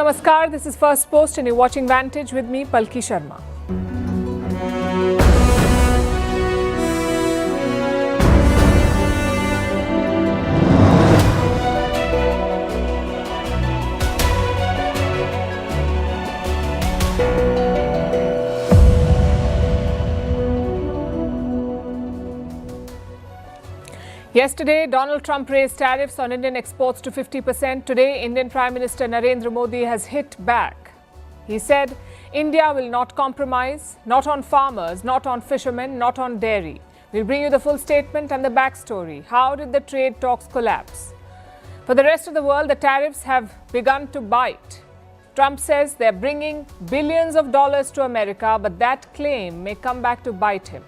Namaskar, this is Firstpost and you're watching Vantage with me, Palki Sharma. Yesterday, Donald Trump raised tariffs on Indian exports to 50%. Today, Indian Prime Minister Narendra Modi has hit back. He said, India will not compromise, not on farmers, not on fishermen, not on dairy. We'll bring you the full statement and the backstory. How did the trade talks collapse? For the rest of the world, the tariffs have begun to bite. Trump says they're bringing billions of dollars to America, but that claim may come back to bite him.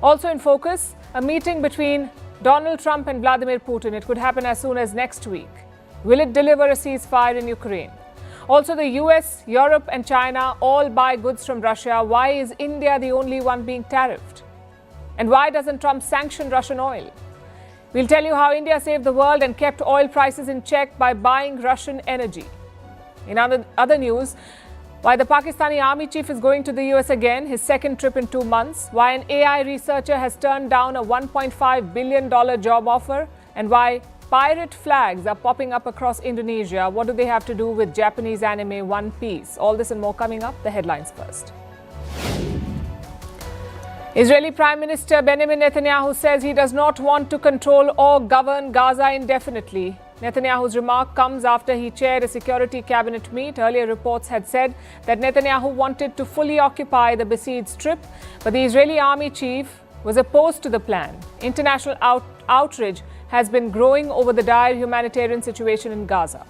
Also in focus, a meeting between Donald Trump and Vladimir Putin. It could happen as soon as next week. Will it deliver a ceasefire in Ukraine? Also, the US, Europe and China all buy goods from Russia. Why is India the only one being tariffed? And why doesn't Trump sanction Russian oil? We'll tell you how India saved the world and kept oil prices in check by buying Russian energy. In other news, why the Pakistani army chief is going to the US again, his second trip in 2 months, why an AI researcher has turned down a $1.5 billion job offer, and why pirate flags are popping up across Indonesia. What do they have to do with Japanese anime One Piece? All this and more coming up. The headlines first. Israeli Prime Minister Benjamin Netanyahu says he does not want to control or govern Gaza indefinitely. Netanyahu's remark comes after he chaired a security cabinet meet. Earlier reports had said that Netanyahu wanted to fully occupy the besieged strip, but the Israeli army chief was opposed to the plan. International outrage has been growing over the dire humanitarian situation in Gaza.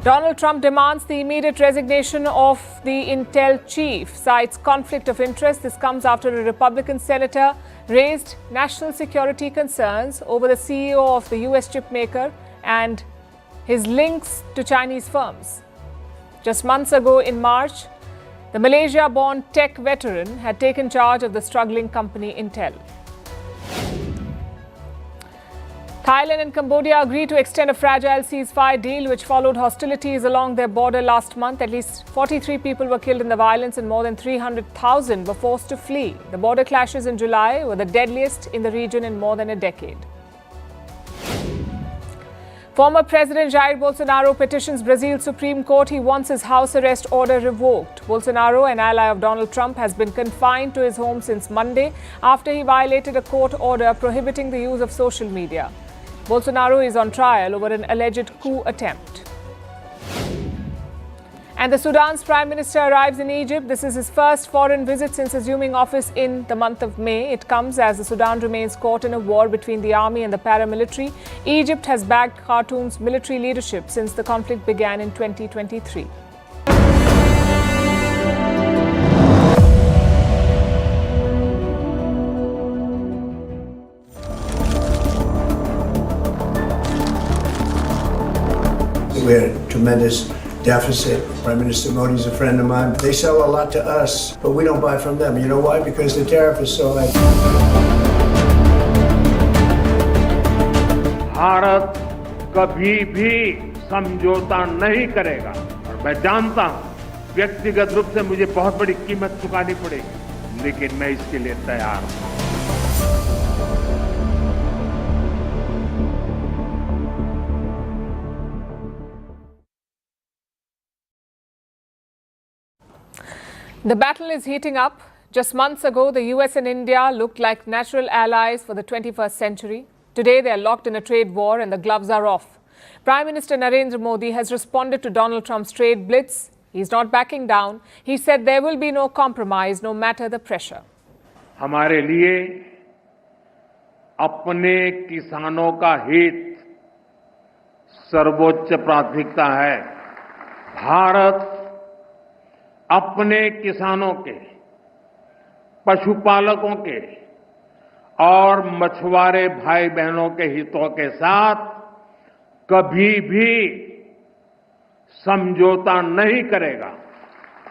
Donald Trump demands the immediate resignation of the Intel chief, cites conflict of interest. This comes after a Republican senator raised national security concerns over the CEO of the US chipmaker and his links to Chinese firms. Just months ago in March, the Malaysia-born tech veteran had taken charge of the struggling company Intel. Thailand and Cambodia agreed to extend a fragile ceasefire deal which followed hostilities along their border last month. At least 43 people were killed in the violence and more than 300,000 were forced to flee. The border clashes in July were the deadliest in the region in more than a decade. Former President Jair Bolsonaro petitions Brazil's Supreme Court. He wants his house arrest order revoked. Bolsonaro, an ally of Donald Trump, has been confined to his home since Monday after he violated a court order prohibiting the use of social media. Bolsonaro is on trial over an alleged coup attempt. And the Sudan's Prime Minister arrives in Egypt. This is his first foreign visit since assuming office in the month of May. It comes as the Sudan remains caught in a war between the army and the paramilitary. Egypt has backed Khartoum's military leadership since the conflict began in 2023. We had a tremendous deficit. Prime Minister Modi is a friend of mine. They sell a lot to us, but we don't buy from them. You know why? Because the tariff is so high. Bharat कभी भी समझौता नहीं करेगा और मैं जानता हूं व्यक्तिगत रूप से मुझे बहुत बड़ी कीमत चुकानी पड़ेगी, लेकिन मैं इसके लिए तैयार हूं। The battle is heating up. Just months ago, the US and India looked like natural allies for the 21st century. Today, they are locked in a trade war and the gloves are off. Prime Minister Narendra Modi has responded to Donald Trump's trade blitz. He's not backing down. He said there will be no compromise, no matter the pressure. हमारे लिए अपने किसानों का हित सर्वोच्च प्राथमिकता है। भारत अपने किसानों के, पशुपालकों के और मछुआरे भाई बहनों के हितों के साथ कभी भी समझौता नहीं करेगा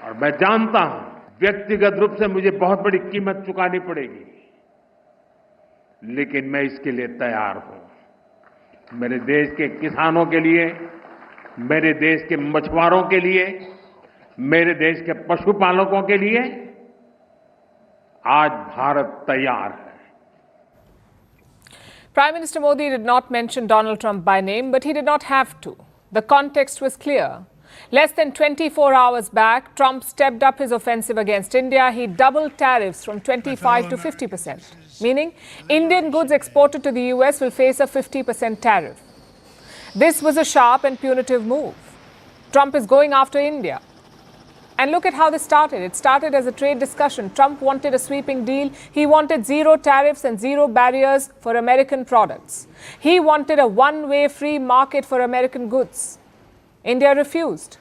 और मैं जानता हूं व्यक्तिगत रूप से मुझे बहुत बड़ी कीमत चुकानी पड़ेगी, लेकिन मैं इसके लिए तैयार हूं। मेरे देश के किसानों के लिए मेरे देश के मछुआरों के लिए, मेरे देश के पशुपालकों के लिए आज भारत तैयार है. Prime Minister Modi did not mention Donald Trump by name, but he did not have to. The context was clear. Less than 24 hours back, Trump stepped up his offensive against India. He doubled tariffs from 25 to 50%, meaning Indian goods exported to the US will face a 50% tariff. This was a sharp and punitive move. Trump is going after India. And look at how this started. It started as a trade discussion. Trump wanted a sweeping deal. He wanted zero tariffs and zero barriers for American products. He wanted a one-way free market for American goods. India refused.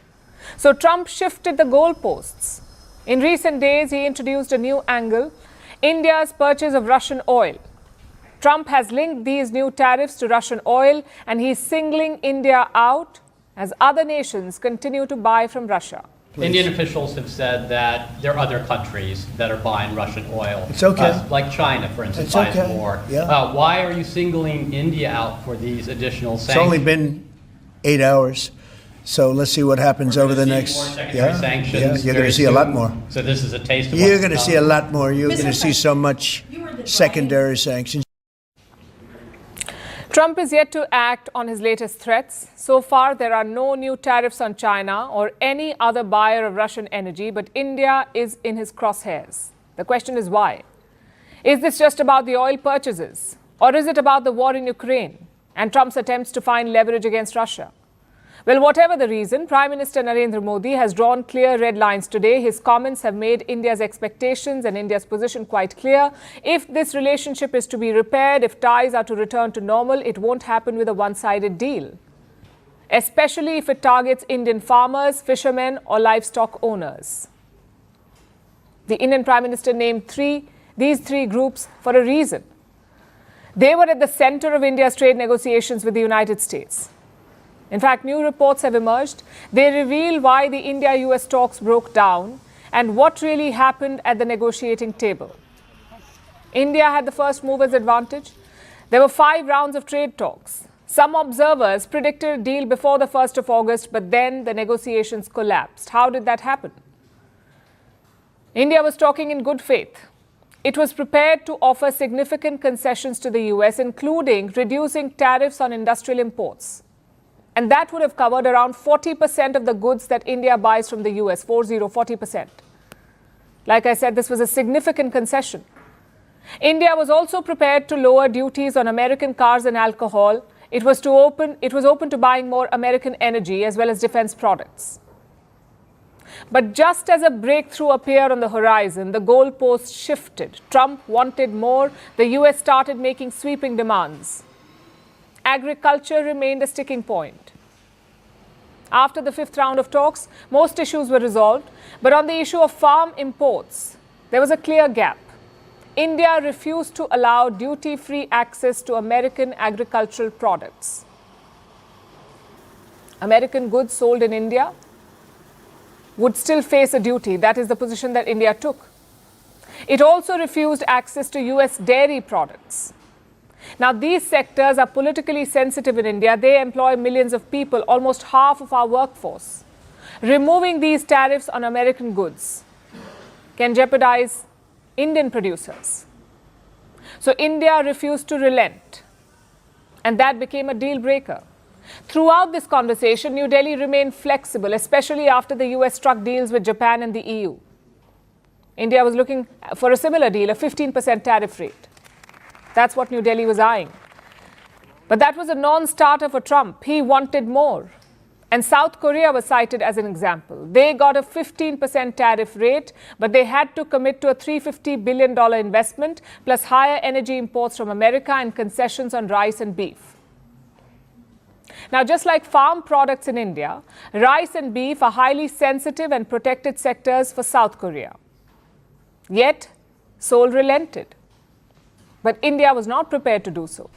So Trump shifted the goalposts. In recent days, he introduced a new angle, India's purchase of Russian oil. Trump has linked these new tariffs to Russian oil, and he's singling India out as other nations continue to buy from Russia. Indian officials have said that there are other countries that are buying Russian oil. It's okay. Like China, for instance, It's buys okay. more. Yeah. Why are you singling India out for these additional It's sanctions? only been 8 hours, so let's see what happens over the More next. secondary sanctions you're going very to see a lot soon. more. So this is a taste of You're what's going to to see a come. lot more. You're going to see so much secondary sanctions. Trump is yet to act on his latest threats. So far, there are no new tariffs on China or any other buyer of Russian energy, but India is in his crosshairs. The question is why? Is this just about the oil purchases? Or is it about the war in Ukraine and Trump's attempts to find leverage against Russia? Well, whatever the reason, Prime Minister Narendra Modi has drawn clear red lines today. His comments have made India's expectations and India's position quite clear. If this relationship is to be repaired, if ties are to return to normal, it won't happen with a one-sided deal, especially if it targets Indian farmers, fishermen, or livestock owners. The Indian Prime Minister named these three groups for a reason. They were at the center of India's trade negotiations with the United States. In fact, new reports have emerged. They reveal why the India-US talks broke down and what really happened at the negotiating table. India had the first mover's advantage. There were 5 rounds of trade talks. Some observers predicted a deal before the 1st of August, but then the negotiations collapsed. How did that happen? India was talking in good faith. It was prepared to offer significant concessions to the US, including reducing tariffs on industrial imports. And that would have covered around 40% of the goods that India buys from the US, 40%. Like I said, this was a significant concession. India was also prepared to lower duties on American cars and alcohol. It was open to buying more American energy as well as defense products. But just as a breakthrough appeared on the horizon, the goalposts shifted. Trump wanted more. The US started making sweeping demands. Agriculture remained a sticking point. After the 5th round of talks, most issues were resolved. But on the issue of farm imports, there was a clear gap. India refused to allow duty-free access to American agricultural products. American goods sold in India would still face a duty. That is the position that India took. It also refused access to US dairy products. Now, these sectors are politically sensitive in India. They employ millions of people, almost half of our workforce. Removing these tariffs on American goods can jeopardize Indian producers. So India refused to relent, and that became a deal breaker. Throughout this conversation, New Delhi remained flexible, especially after the US struck deals with Japan and the EU. India was looking for a similar deal, a 15% tariff rate. That's what New Delhi was eyeing. But that was a non-starter for Trump. He wanted more. And South Korea was cited as an example. They got a 15% tariff rate, but they had to commit to a $350 billion investment, plus higher energy imports from America and concessions on rice and beef. Now, just like farm products in India, rice and beef are highly sensitive and protected sectors for South Korea. Yet, Seoul relented. But India was not prepared to do so.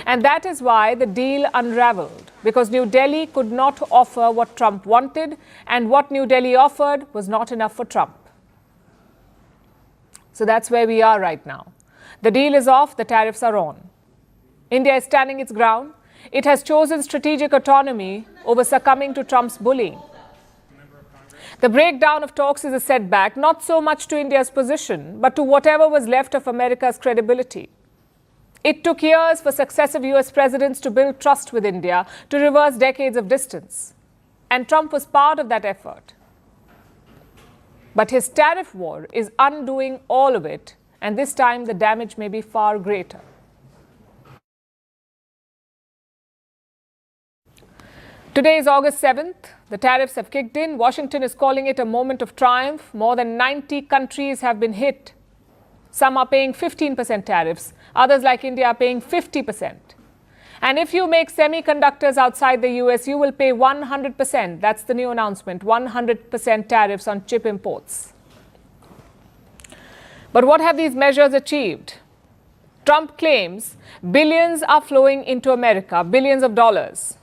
And that is why the deal unraveled, because New Delhi could not offer what Trump wanted, and what New Delhi offered was not enough for Trump. So that's where we are right now. The deal is off, the tariffs are on. India is standing its ground. it has chosen strategic autonomy over succumbing to Trump's bullying. The breakdown of talks is a setback, not so much to India's position, but to whatever was left of America's credibility. It took years for successive US presidents to build trust with India, to reverse decades of distance. And Trump was part of that effort. But his tariff war is undoing all of it, and this time the damage may be far greater. Today is August 7th. The tariffs have kicked in. Washington is calling it a moment of triumph. More than 90 countries have been hit. Some are paying 15% tariffs. Others, like India, are paying 50%. And if you make semiconductors outside the US, you will pay 100%. That's the new announcement, 100% tariffs on chip imports. But what have these measures achieved? Trump claims billions are flowing into America, billions of dollars.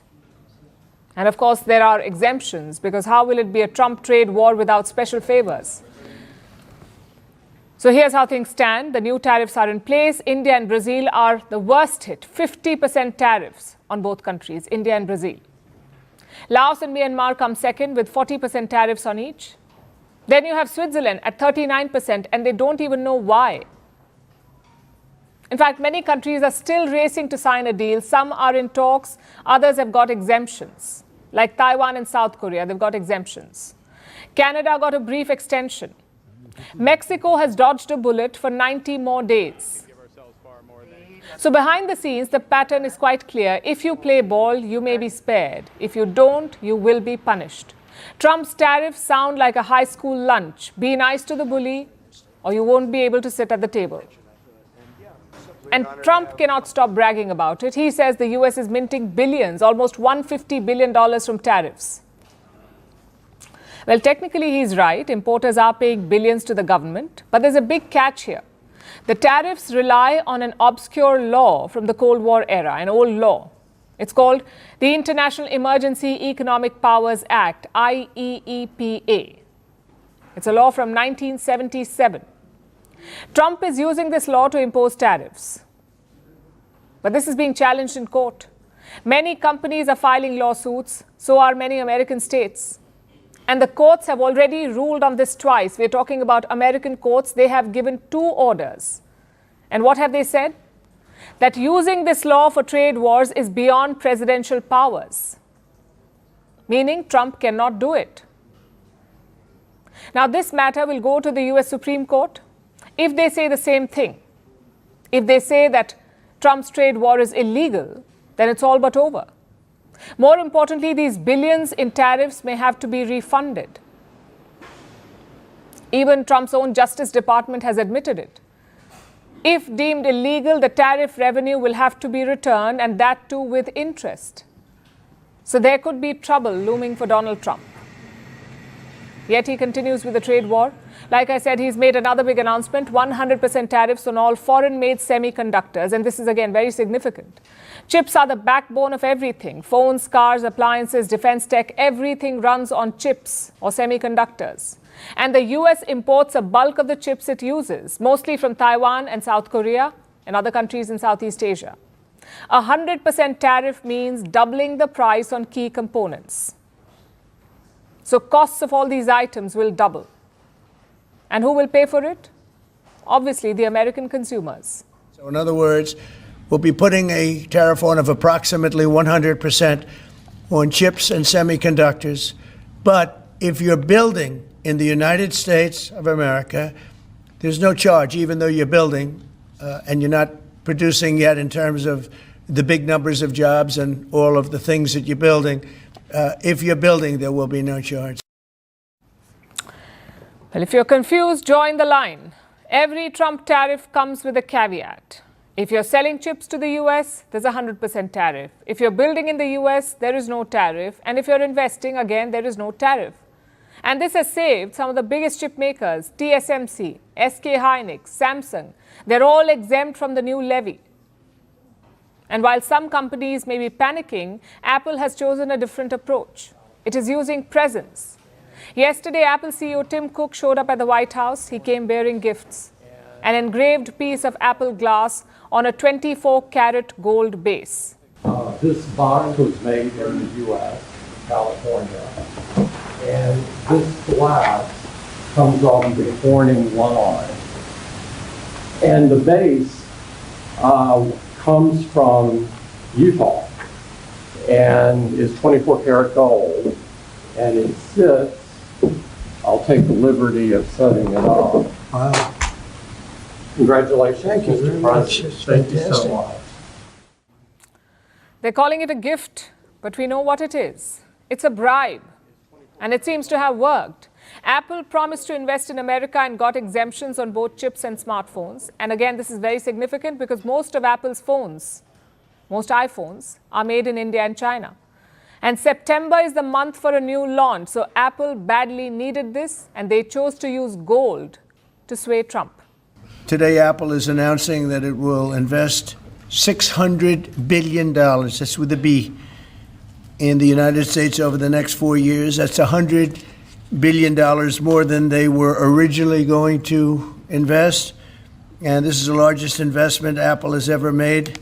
And of course, there are exemptions, because how will it be a Trump trade war without special favors? So here's how things stand. The new tariffs are in place. India and Brazil are the worst hit, 50% tariffs on both countries, India and Brazil. Laos and Myanmar come second with 40% tariffs on each. Then you have Switzerland at 39%, and they don't even know why. In fact, many countries are still racing to sign a deal. Some are in talks. Others have got exemptions. Like Taiwan and South Korea, they've got exemptions. Canada got a brief extension. Mexico has dodged a bullet for 90 more days. So behind the scenes, the pattern is quite clear. If you play ball, you may be spared. If you don't, you will be punished. Trump's tariffs sound like a high school lunch. Be nice to the bully, or you won't be able to sit at the table. And Trump cannot stop bragging about it. He says the US is minting billions, almost $150 billion from tariffs. Well, technically he's right. Importers are paying billions to the government. But there's a big catch here. The tariffs rely on an obscure law from the Cold War era, an old law. It's called the International Emergency Economic Powers Act, IEEPA. It's a law from 1977. Trump is using this law to impose tariffs. But this is being challenged in court. Many companies are filing lawsuits, so are many American states. And the courts have already ruled on this twice. We're talking about American courts. They have given 2 orders. And what have they said? That using this law for trade wars is beyond presidential powers. Meaning Trump cannot do it. Now this matter will go to the US Supreme Court. If they say the same thing, if they say that Trump's trade war is illegal, then it's all but over. More importantly, these billions in tariffs may have to be refunded. Even Trump's own Justice Department has admitted it. If deemed illegal, the tariff revenue will have to be returned, and that too with interest. So there could be trouble looming for Donald Trump. Yet he continues with the trade war. Like I said, he's made another big announcement, 100% tariffs on all foreign-made semiconductors. And this is, again, very significant. Chips are the backbone of everything. Phones, cars, appliances, defense tech, everything runs on chips or semiconductors. And the US imports a bulk of the chips it uses, mostly from Taiwan and South Korea and other countries in Southeast Asia. 100% tariff means doubling the price on key components. So costs of all these items will double. And who will pay for it? Obviously, the American consumers. So in other words, we'll be putting a tariff on of approximately 100% on chips and semiconductors. But if you're building in the United States of America, there's no charge, even though you're building and you're not producing yet in terms of the big numbers of jobs and all of the things that you're building. If you're building, there will be no charge. Well, if you're confused, join the line. Every Trump tariff comes with a caveat. If you're selling chips to the US, there's a 100% tariff. If you're building in the US, there is no tariff. And if you're investing, again, there is no tariff. And this has saved some of the biggest chip makers, TSMC, SK Hynix, Samsung. They're all exempt from the new levy. And while some companies may be panicking, Apple has chosen a different approach. It is using presents. Yesterday, Apple CEO Tim Cook showed up at the White House. He came bearing gifts. An engraved piece of Apple glass on a 24-karat gold base. This box was made in the U.S., California, and this glass comes off the Corning line. And the base comes from Utah and is 24 karat gold, and it sits, I'll take the liberty of setting it up. Wow. Congratulations, Thank you very Mr. much. President. It's Thank you so fantastic. much. They're calling it a gift, but we know what it is. It's a bribe, and it seems to have worked. Apple promised to invest in America and got exemptions on both chips and smartphones. And again, this is very significant because most of Apple's phones, most iPhones, are made in India and China. And September is the month for a new launch. So Apple badly needed this, and they chose to use gold to sway Trump. Today, Apple is announcing that it will invest $600 billion, that's with a B, in the United States over the next 4 years. That's $100 billion more than they were originally going to invest. And this is the largest investment Apple has ever made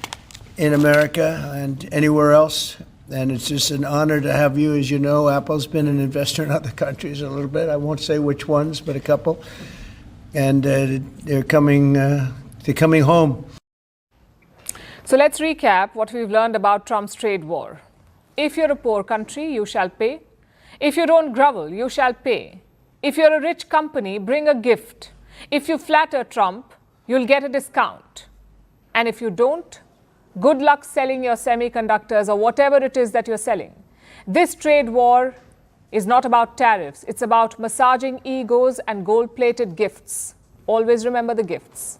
in America and anywhere else. And it's just an honor to have you. As you know, Apple's been an investor in other countries a little bit. I won't say which ones, but a couple. And they're coming home. So let's recap what we've learned about Trump's trade war. If you're a poor country, you shall pay. If you don't grovel, you shall pay. If you're a rich company, bring a gift. If you flatter Trump, you'll get a discount. And if you don't, good luck selling your semiconductors or whatever it is that you're selling. This trade war is not about tariffs. It's about massaging egos and gold-plated gifts. Always remember the gifts.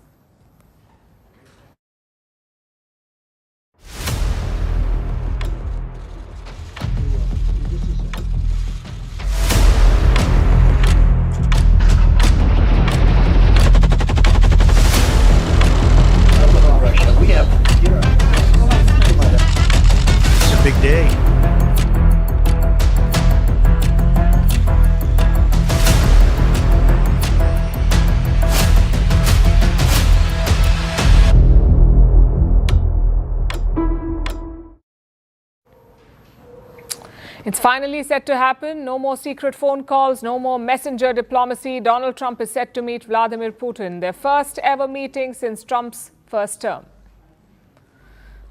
Big day. It's finally set to happen. No more secret phone calls, no more messenger diplomacy. Donald Trump is set to meet Vladimir Putin, their first ever meeting since Trump's first term.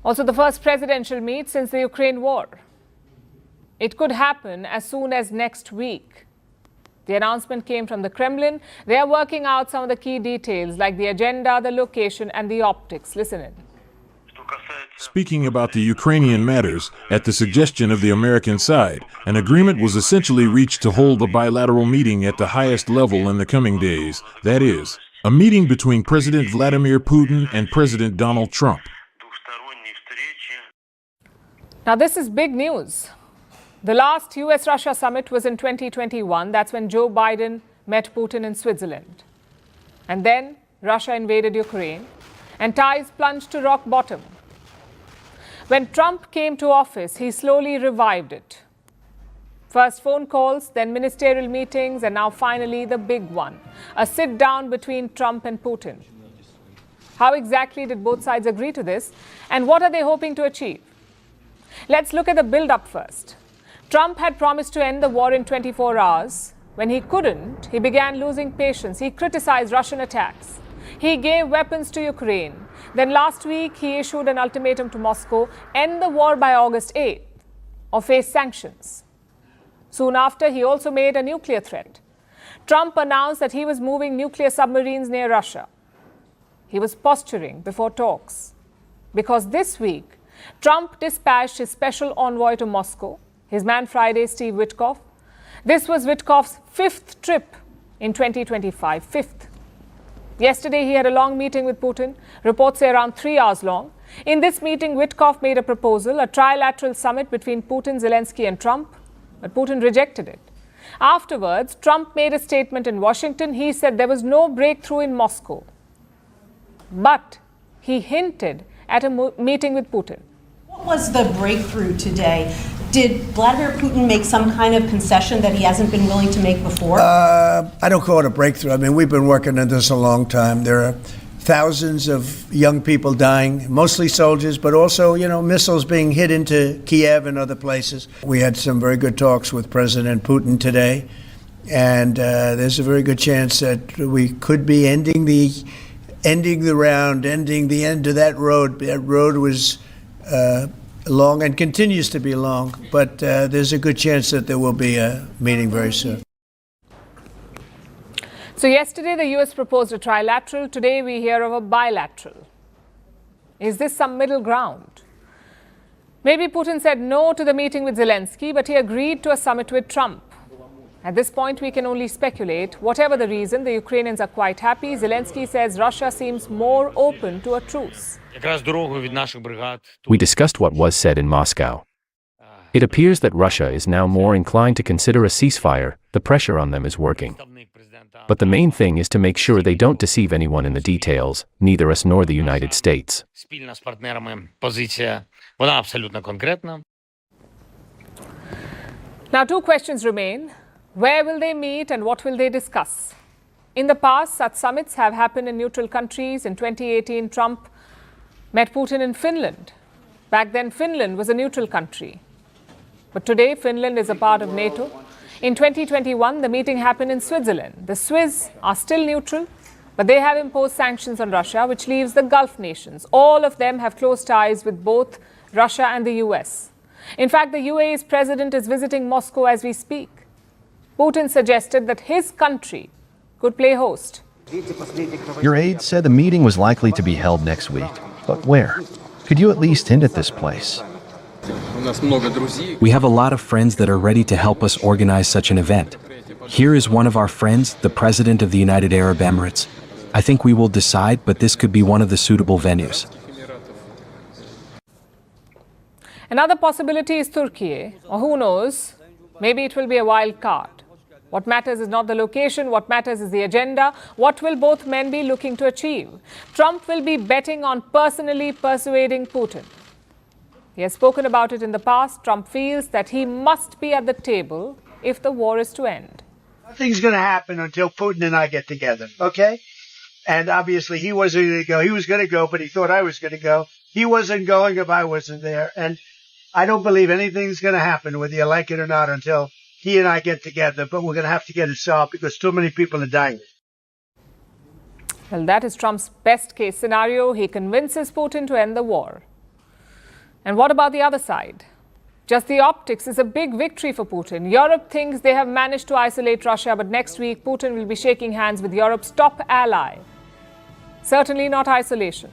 Also, the first presidential meet since the Ukraine war. It could happen as soon as next week. The announcement came from the Kremlin. They are working out some of the key details like the agenda, the location, and the optics. Listen in. Speaking about the Ukrainian matters, at the suggestion of the American side, an agreement was essentially reached to hold a bilateral meeting at the highest level in the coming days. That is, a meeting between President Vladimir Putin and President Donald Trump. Now, this is big news. The last US-Russia summit was in 2021. That's when Joe Biden met Putin in Switzerland. And then Russia invaded Ukraine, and ties plunged to rock bottom. When Trump came to office, he slowly revived it. First phone calls, then ministerial meetings, and now finally the big one, a sit-down between Trump and Putin. How exactly did both sides agree to this, and what are they hoping to achieve? Let's look at the build-up first. Trump had promised to end the war in 24 hours. When he couldn't, he began losing patience. He criticized Russian attacks. He gave weapons to Ukraine. Then last week, he issued an ultimatum to Moscow, end the war by August 8th or face sanctions. Soon after, he also made a nuclear threat. Trump announced that he was moving nuclear submarines near Russia. He was posturing before talks. Because this week, Trump dispatched his special envoy to Moscow, his man Friday, Steve Witkoff. This was Witkoff's fifth trip in 2025, fifth. Yesterday, he had a long meeting with Putin, reports say around 3 hours long. In this meeting, Witkoff made a proposal, a trilateral summit between Putin, Zelensky and Trump, but Putin rejected it. Afterwards, Trump made a statement in Washington. He said there was no breakthrough in Moscow, but he hinted at a meeting with Putin. What was the breakthrough today? Did Vladimir Putin make some kind of concession that he hasn't been willing to make before? I don't call it a breakthrough. I mean, we've been working on this a long time. There are thousands of young people dying, mostly soldiers, but also, missiles being hit into Kiev and other places. We had some very good talks with President Putin today, and there's a very good chance that we could be ending the end of that road. That road was long and continues to be long, but there's a good chance that there will be a meeting very soon. So yesterday the US proposed a trilateral. Today we hear of a bilateral. Is this some middle ground? Maybe Putin said no to the meeting with Zelensky, but he agreed to a summit with Trump. At this point, we can only speculate. Whatever the reason, the Ukrainians are quite happy. Zelensky says Russia seems more open to a truce. We discussed what was said in Moscow. It appears that Russia is now more inclined to consider a ceasefire. The pressure on them is working. But the main thing is to make sure they don't deceive anyone in the details, neither us nor the United States. Now, two questions remain. Where will they meet and what will they discuss? In the past, such summits have happened in neutral countries. In 2018, Trump met Putin in Finland. Back then, Finland was a neutral country. But today, Finland is a part of NATO. In 2021, the meeting happened in Switzerland. The Swiss are still neutral, but they have imposed sanctions on Russia, which leaves the Gulf nations. All of them have close ties with both Russia and the US. In fact, the UAE's president is visiting Moscow as we speak. Putin suggested that his country could play host. Your aide said the meeting was likely to be held next week. But where? Could you at least hint at this place? We have a lot of friends that are ready to help us organize such an event. Here is one of our friends, the President of the United Arab Emirates. I think we will decide, but this could be one of the suitable venues. Another possibility is Turkey, or who knows, maybe it will be a wild card. What matters is not the location, what matters is the agenda. What will both men be looking to achieve? Trump will be betting on personally persuading Putin. He has spoken about it in the past. Trump feels that he must be at the table if the war is to end. Nothing's going to happen until Putin and I get together, okay? And obviously he wasn't going to go. He was going to go, but he thought I was going to go. He wasn't going if I wasn't there. And I don't believe anything's going to happen, whether you like it or not, until he and I get together. But we're going to have to get it solved because too many people are dying. Well, that is Trump's best case scenario. He convinces Putin to end the war. And what about the other side? Just the optics is a big victory for Putin. Europe thinks they have managed to isolate Russia, but next week Putin will be shaking hands with Europe's top ally. Certainly not isolation.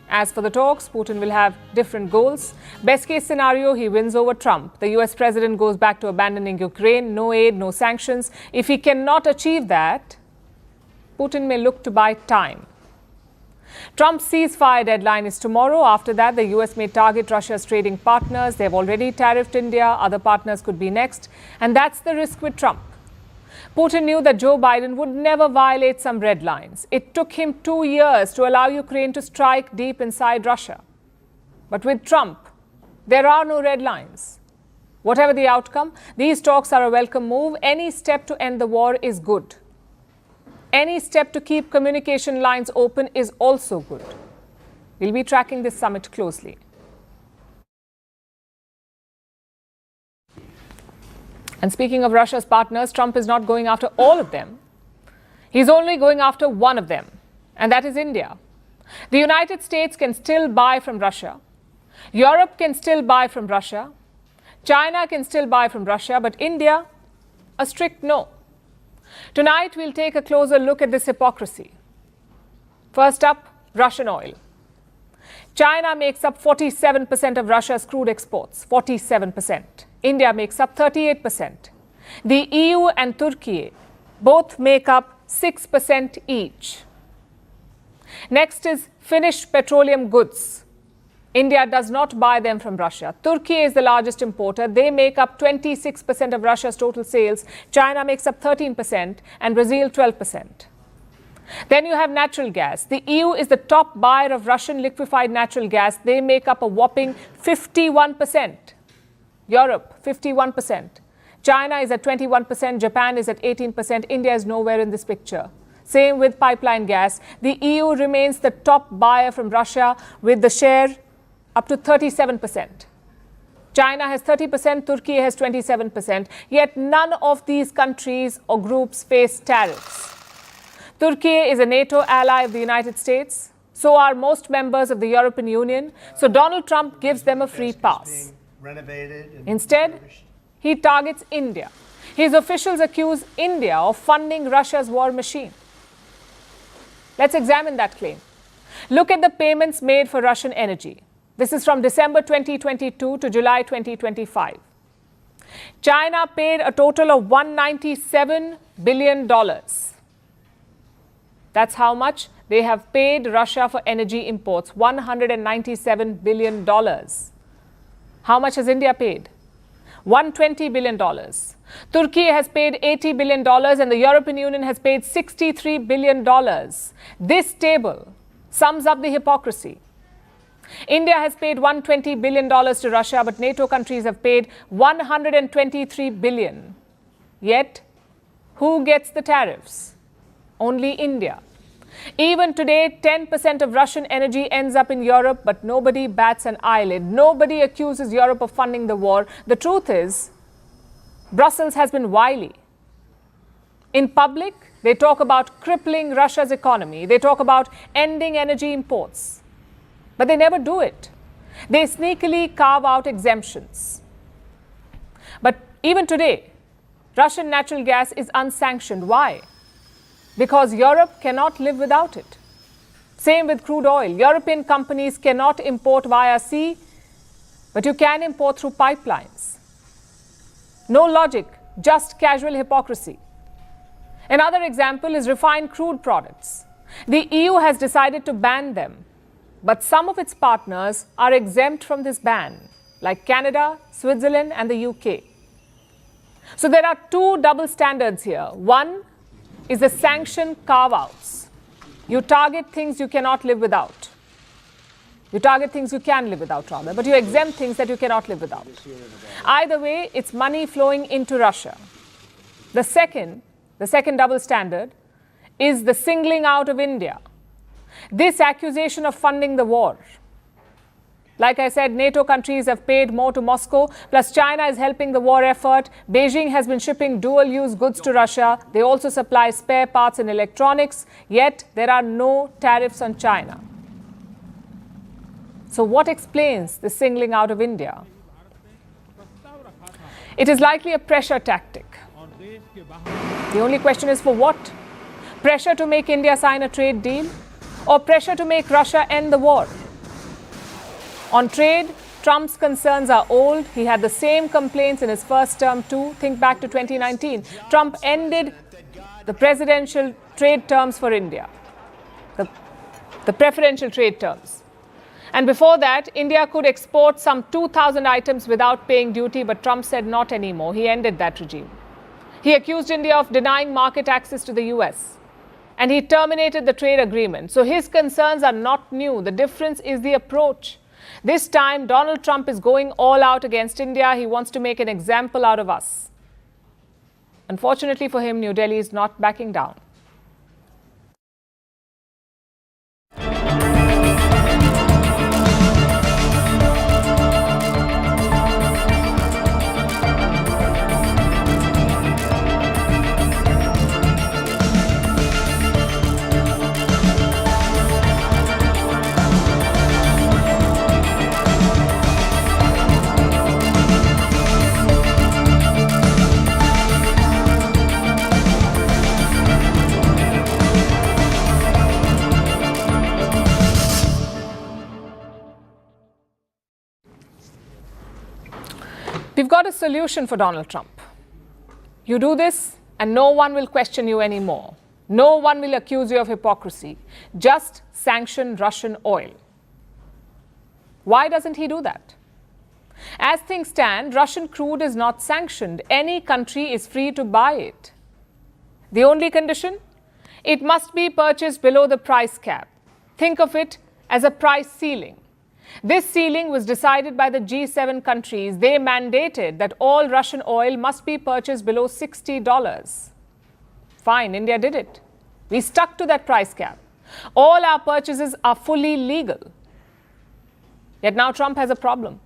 As for the talks, Putin will have different goals. Best case scenario, he wins over Trump. The US president goes back to abandoning Ukraine, no aid, no sanctions. If he cannot achieve that, Putin may look to buy time. Trump's ceasefire deadline is tomorrow. After that, the US may target Russia's trading partners. They have already tariffed India. Other partners could be next. And that's the risk with Trump. Putin knew that Joe Biden would never violate some red lines. It took him 2 years to allow Ukraine to strike deep inside Russia. But with Trump, there are no red lines. Whatever the outcome, these talks are a welcome move. Any step to end the war is good. Any step to keep communication lines open is also good. We'll be tracking this summit closely. And speaking of Russia's partners, Trump is not going after all of them. He's only going after one of them, and that is India. The United States can still buy from Russia. Europe can still buy from Russia. China can still buy from Russia, but India, a strict no. Tonight, we'll take a closer look at this hypocrisy. First up, Russian oil. China makes up 47% of Russia's crude exports, 47%. India makes up 38%. The EU and Turkey both make up 6% each. Next is finished petroleum goods. India does not buy them from Russia. Turkey is the largest importer. They make up 26% of Russia's total sales. China makes up 13% and Brazil 12%. Then you have natural gas. The EU is the top buyer of Russian liquefied natural gas. They make up a whopping 51%. Europe, 51%. China is at 21%. Japan is at 18%. India is nowhere in this picture. Same with pipeline gas. The EU remains the top buyer from Russia with the share up to 37%. China has 30%, Turkey has 27%, yet none of these countries or groups face tariffs. Turkey is a NATO ally of the United States. So are most members of the European Union. So Donald Trump gives them a free pass. Instead, he targets India. His officials accuse India of funding Russia's war machine. Let's examine that claim. Look at the payments made for Russian energy. This is from December 2022 to July 2025. China paid a total of $197 billion. That's how much they have paid Russia for energy imports, $197 billion. How much has India paid? $120 billion. Turkey has paid $80 billion and the European Union has paid $63 billion. This table sums up the hypocrisy. India has paid $120 billion to Russia, but NATO countries have paid $123 billion. Yet, who gets the tariffs? Only India. Even today, 10% of Russian energy ends up in Europe, but nobody bats an eyelid. Nobody accuses Europe of funding the war. The truth is, Brussels has been wily. In public, they talk about crippling Russia's economy. They talk about ending energy imports. But they never do it. They sneakily carve out exemptions. But even today, Russian natural gas is unsanctioned. Why? Because Europe cannot live without it. Same with crude oil. European companies cannot import via sea, but you can import through pipelines. No logic, just casual hypocrisy. Another example is refined crude products. The EU has decided to ban them, but some of its partners are exempt from this ban, like Canada, Switzerland, and the UK. So there are two double standards here. One is the sanction carve-outs. You target things you cannot live without. You target things you can live without, rather, but you exempt things that you cannot live without. Either way, it's money flowing into Russia. The second double standard is the singling out of India. This accusation of funding the war. Like I said, NATO countries have paid more to Moscow, plus China is helping the war effort. Beijing has been shipping dual-use goods to Russia. They also supply spare parts and electronics, yet there are no tariffs on China. So what explains the singling out of India? It is likely a pressure tactic. The only question is for what? Pressure to make India sign a trade deal, or pressure to make Russia end the war? On trade, Trump's concerns are old. He had the same complaints in his first term too. Think back to 2019. Trump ended the presidential trade terms for India, the preferential trade terms. And before that, India could export some 2,000 items without paying duty, but Trump said not anymore. He ended that regime. He accused India of denying market access to the US. And he terminated the trade agreement. So his concerns are not new. The difference is the approach. This time, Donald Trump is going all out against India. He wants to make an example out of us. Unfortunately for him, New Delhi is not backing down. We've got a solution for Donald Trump. You do this and no one will question you anymore. No one will accuse you of hypocrisy. Just sanction Russian oil. Why doesn't he do that? As things stand, Russian crude is not sanctioned. Any country is free to buy it. The only condition? It must be purchased below the price cap. Think of it as a price ceiling. This ceiling was decided by the G7 countries. They mandated that all Russian oil must be purchased below $60. Fine, India did it. We stuck to that price cap. All our purchases are fully legal. Yet now Trump has a problem.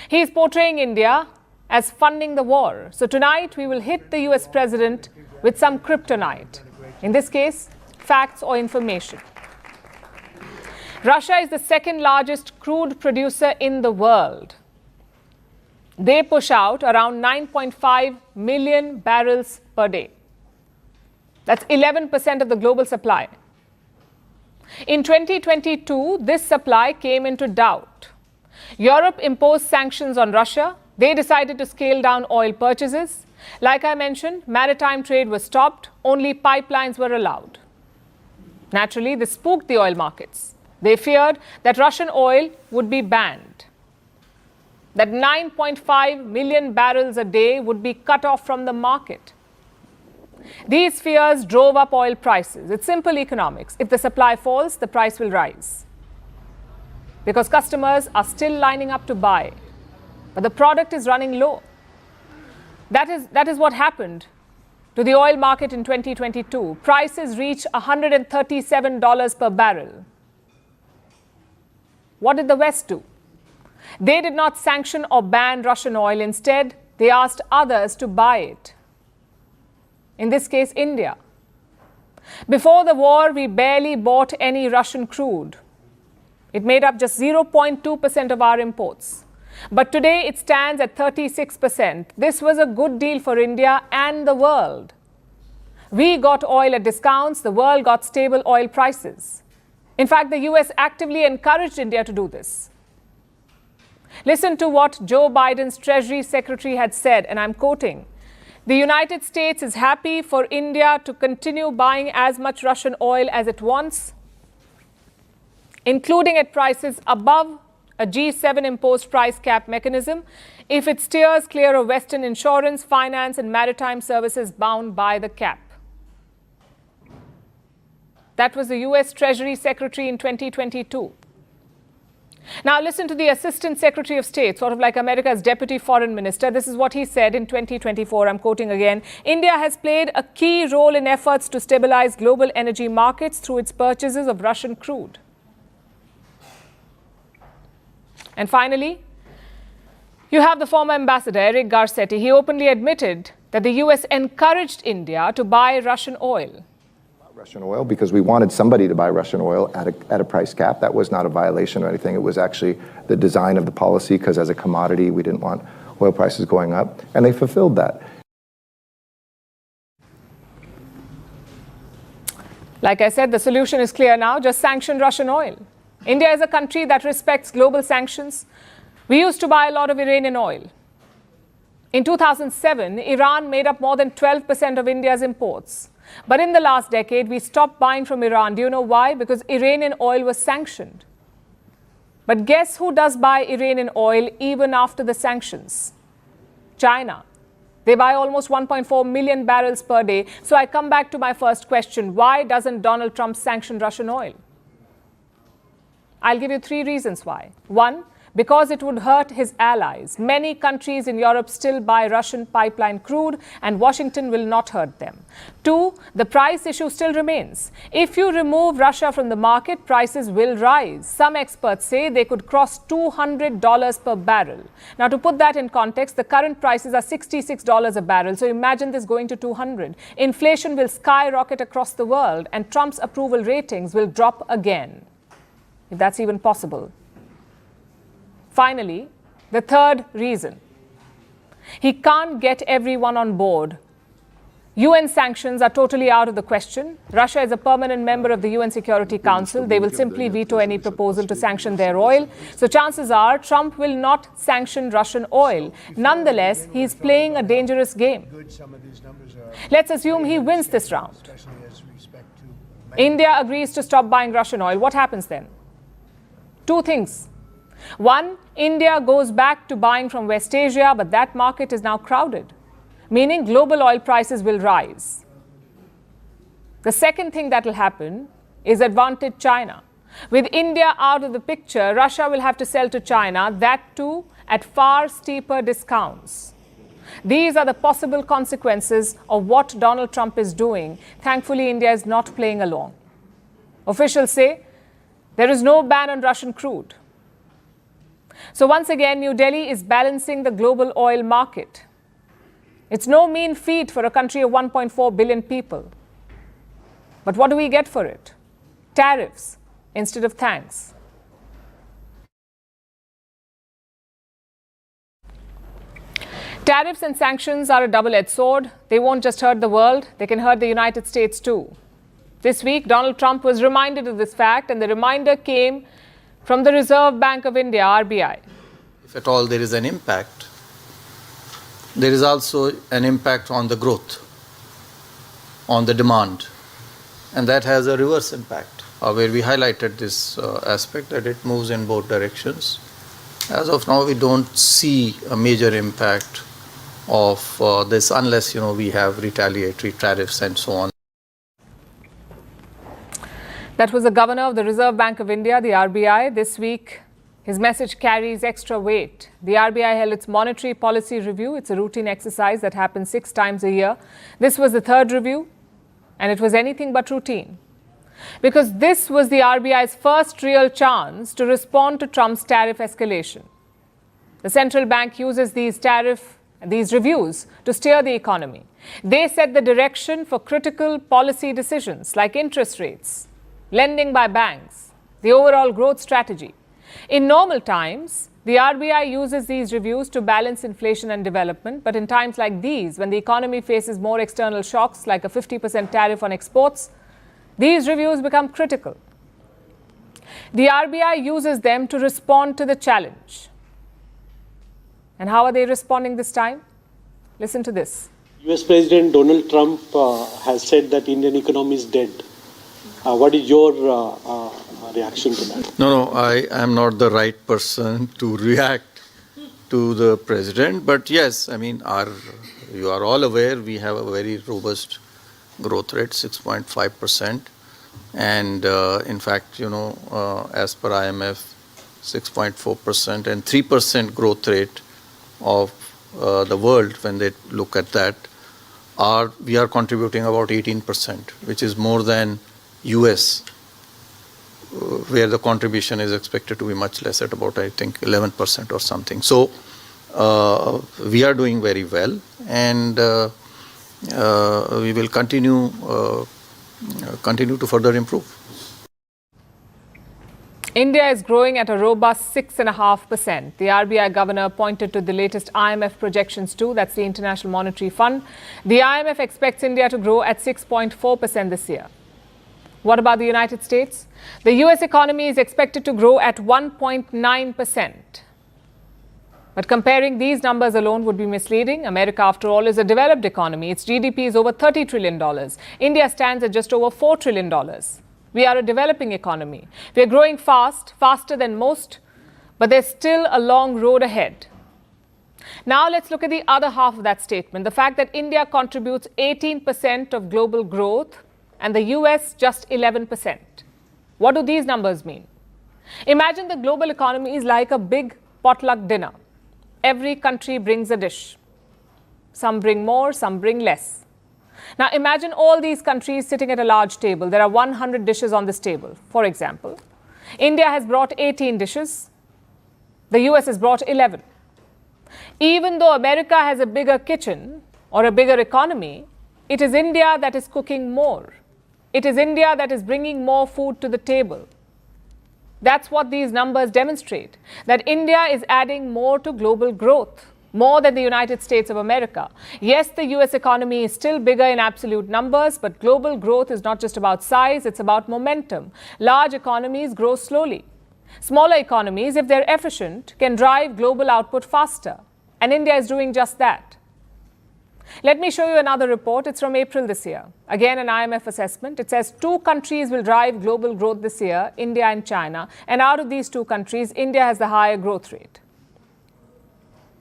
He is portraying India as funding the war. So tonight we will hit the US president with some kryptonite. In this case, facts or information. Russia is the second largest crude producer in the world. They push out around 9.5 million barrels per day. That's 11% of the global supply. In 2022, this supply came into doubt. Europe imposed sanctions on Russia. They decided to scale down oil purchases. Like I mentioned, maritime trade was stopped. Only pipelines were allowed. Naturally, this spooked the oil markets. They feared that Russian oil would be banned, that 9.5 million barrels a day would be cut off from the market. These fears drove up oil prices. It's simple economics. If the supply falls, the price will rise, because customers are still lining up to buy, but the product is running low. That is what happened to the oil market in 2022. Prices reached $137 per barrel. What did the West do? They did not sanction or ban Russian oil. Instead, they asked others to buy it. In this case, India. Before the war, we barely bought any Russian crude. It made up just 0.2% of our imports. But today it stands at 36%. This was a good deal for India and the world. We got oil at discounts. The world got stable oil prices. In fact, the US actively encouraged India to do this. Listen to what Joe Biden's Treasury Secretary had said, and I'm quoting, "The United States is happy for India to continue buying as much Russian oil as it wants, including at prices above a G7 imposed price cap mechanism, if it steers clear of Western insurance, finance, and maritime services bound by the cap." That was the US Treasury Secretary in 2022. Now listen to the Assistant Secretary of State, sort of like America's Deputy Foreign Minister. This is what he said in 2024. I'm quoting again. "India has played a key role in efforts to stabilize global energy markets through its purchases of Russian crude." And finally, you have the former ambassador, Eric Garcetti. He openly admitted that the US encouraged India to buy Russian oil. Russian oil because we wanted somebody to buy Russian oil at a price cap. That was not a violation or anything. It was actually the design of the policy, because as a commodity, we didn't want oil prices going up, and they fulfilled that. Like I said, the solution is clear now. Just sanction Russian oil. India is a country that respects global sanctions. We used to buy a lot of Iranian oil. In 2007, Iran made up more than 12% of India's imports. But in the last decade, we stopped buying from Iran. Do you know why? Because Iranian oil was sanctioned. But guess who does buy Iranian oil even after the sanctions? China. They buy almost 1.4 million barrels per day. So I come back to my first question. Why doesn't Donald Trump sanction Russian oil? I'll give you 3 reasons why. 1, because it would hurt his allies. Many countries in Europe still buy Russian pipeline crude, and Washington will not hurt them. 2, the price issue still remains. If you remove Russia from the market, prices will rise. Some experts say they could cross $200 per barrel. Now, to put that in context, the current prices are $66 a barrel. So imagine this going to 200. Inflation will skyrocket across the world, and Trump's approval ratings will drop again, if that's even possible. Finally, the third reason. He can't get everyone on board. UN sanctions are totally out of the question. Russia is a permanent member of the UN Security Council. They will simply veto any proposal to sanction their oil. So chances are Trump will not sanction Russian oil. Nonetheless, he is playing a dangerous game. Let's assume he wins this round. India agrees to stop buying Russian oil. What happens then? 2 things. 1, India goes back to buying from West Asia, but that market is now crowded, meaning global oil prices will rise. The second thing that will happen is advantage China. With India out of the picture, Russia will have to sell to China, that too at far steeper discounts. These are the possible consequences of what Donald Trump is doing. Thankfully, India is not playing along. Officials say there is no ban on Russian crude. So once again, New Delhi is balancing the global oil market. It's no mean feat for a country of 1.4 billion people. But what do we get for it? Tariffs instead of thanks. Tariffs and sanctions are a double-edged sword. They won't just hurt the world, they can hurt the United States too. This week, Donald Trump was reminded of this fact, and the reminder came from the Reserve Bank of India, RBI. If at all there is an impact, there is also an impact on the growth, on the demand, and that has a reverse impact, where we highlighted this aspect that it moves in both directions. As of now, we don't see a major impact of this unless, we have retaliatory tariffs and so on. That was the governor of the Reserve Bank of India, the RBI. This week, his message carries extra weight. The RBI held its monetary policy review. It's a routine exercise that happens 6 times a year. This was the 3rd review, and it was anything but routine. Because this was the RBI's first real chance to respond to Trump's tariff escalation. The central bank uses these reviews to steer the economy. They set the direction for critical policy decisions like interest rates, lending by banks, the overall growth strategy. In normal times, the RBI uses these reviews to balance inflation and development, but in times like these, when the economy faces more external shocks like a 50% tariff on exports, these reviews become critical. The RBI uses them to respond to the challenge. And how are they responding this time? Listen to this. US President Donald Trump has said that Indian economy is dead. What is your reaction to that? No, I am not the right person to react to the president. But yes, you are all aware we have a very robust growth rate, 6.5%. And in fact, as per IMF, 6.4% and 3% growth rate of the world, when they look at that, we are contributing about 18%, which is more than US, where the contribution is expected to be much less at about, I think, 11% or something. So we are doing very well, and we will continue to further improve. India is growing at a robust 6.5%. The RBI governor pointed to the latest IMF projections too. That's the International Monetary Fund. The IMF expects India to grow at 6.4% this year. What about the United States? The US economy is expected to grow at 1.9%. But comparing these numbers alone would be misleading. America, after all, is a developed economy. Its GDP is over $30 trillion. India stands at just over $4 trillion. We are a developing economy. We are growing fast, faster than most, but there's still a long road ahead. Now let's look at the other half of that statement, the fact that India contributes 18% of global growth and the US just 11%. What do these numbers mean? Imagine the global economy is like a big potluck dinner. Every country brings a dish. Some bring more, some bring less. Now imagine all these countries sitting at a large table. There are 100 dishes on this table. For example, India has brought 18 dishes. The US has brought 11. Even though America has a bigger kitchen or a bigger economy, it is India that is cooking more. It is India that is bringing more food to the table. That's what these numbers demonstrate, that India is adding more to global growth, more than the United States of America. Yes, the US economy is still bigger in absolute numbers, but global growth is not just about size, it's about momentum. Large economies grow slowly. Smaller economies, if they're efficient, can drive global output faster. And India is doing just that. Let me show you another report. It's from April this year. Again, an IMF assessment. It says 2 countries will drive global growth this year, India and China. And out of these 2 countries, India has the higher growth rate.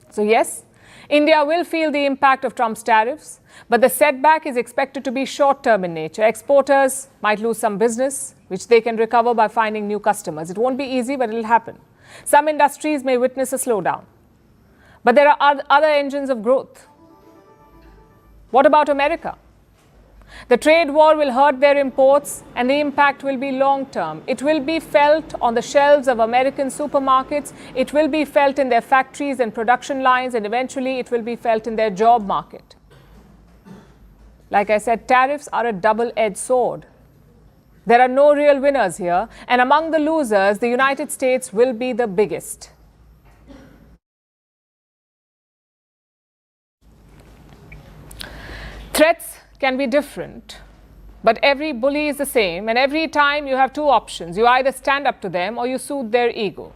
So yes, India will feel the impact of Trump's tariffs, but the setback is expected to be short-term in nature. Exporters might lose some business, which they can recover by finding new customers. It won't be easy, but it'll happen. Some industries may witness a slowdown. But there are other engines of growth. What about America? The trade war will hurt their imports, and the impact will be long-term. It will be felt on the shelves of American supermarkets, it will be felt in their factories and production lines, and eventually it will be felt in their job market. Like I said, tariffs are a double-edged sword. There are no real winners here, and among the losers, the United States will be the biggest. Threats can be different, but every bully is the same, and every time you have two options. You either stand up to them or you soothe their ego.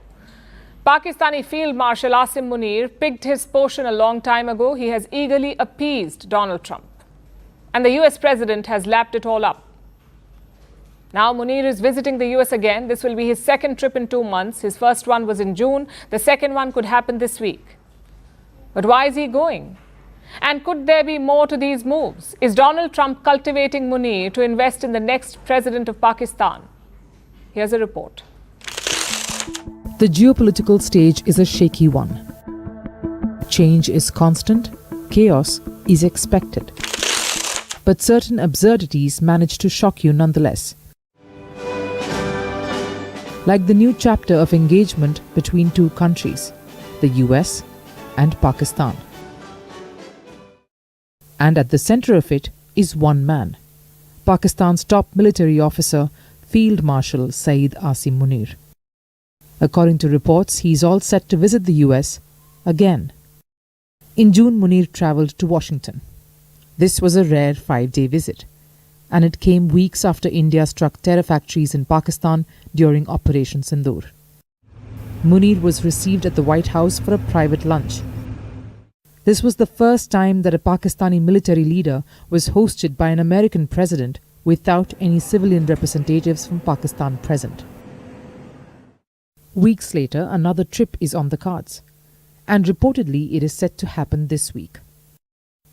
Pakistani Field Marshal Asim Munir picked his portion a long time ago. He has eagerly appeased Donald Trump, and the US president has lapped it all up. Now Munir is visiting the US again. This will be his second trip in 2 months. His first one was in June. The second one could happen this week. But why is he going? And could there be more to these moves? Is Donald Trump cultivating Munir to invest in the next president of Pakistan? Here's a report. The geopolitical stage is a shaky one. Change is constant, chaos is expected. But certain absurdities manage to shock you nonetheless. Like the new chapter of engagement between two countries, the US and Pakistan. And at the center of it is one man, Pakistan's top military officer, Field Marshal Saeed Asim Munir. According to reports, he is all set to visit the US again. In June, Munir travelled to Washington. This was a rare 5-day visit, and it came weeks after India struck terror factories in Pakistan during Operation Sindoor. Munir was received at the White House for a private lunch. This was the first time that a Pakistani military leader was hosted by an American president without any civilian representatives from Pakistan present. Weeks later, another trip is on the cards, and reportedly it is set to happen this week.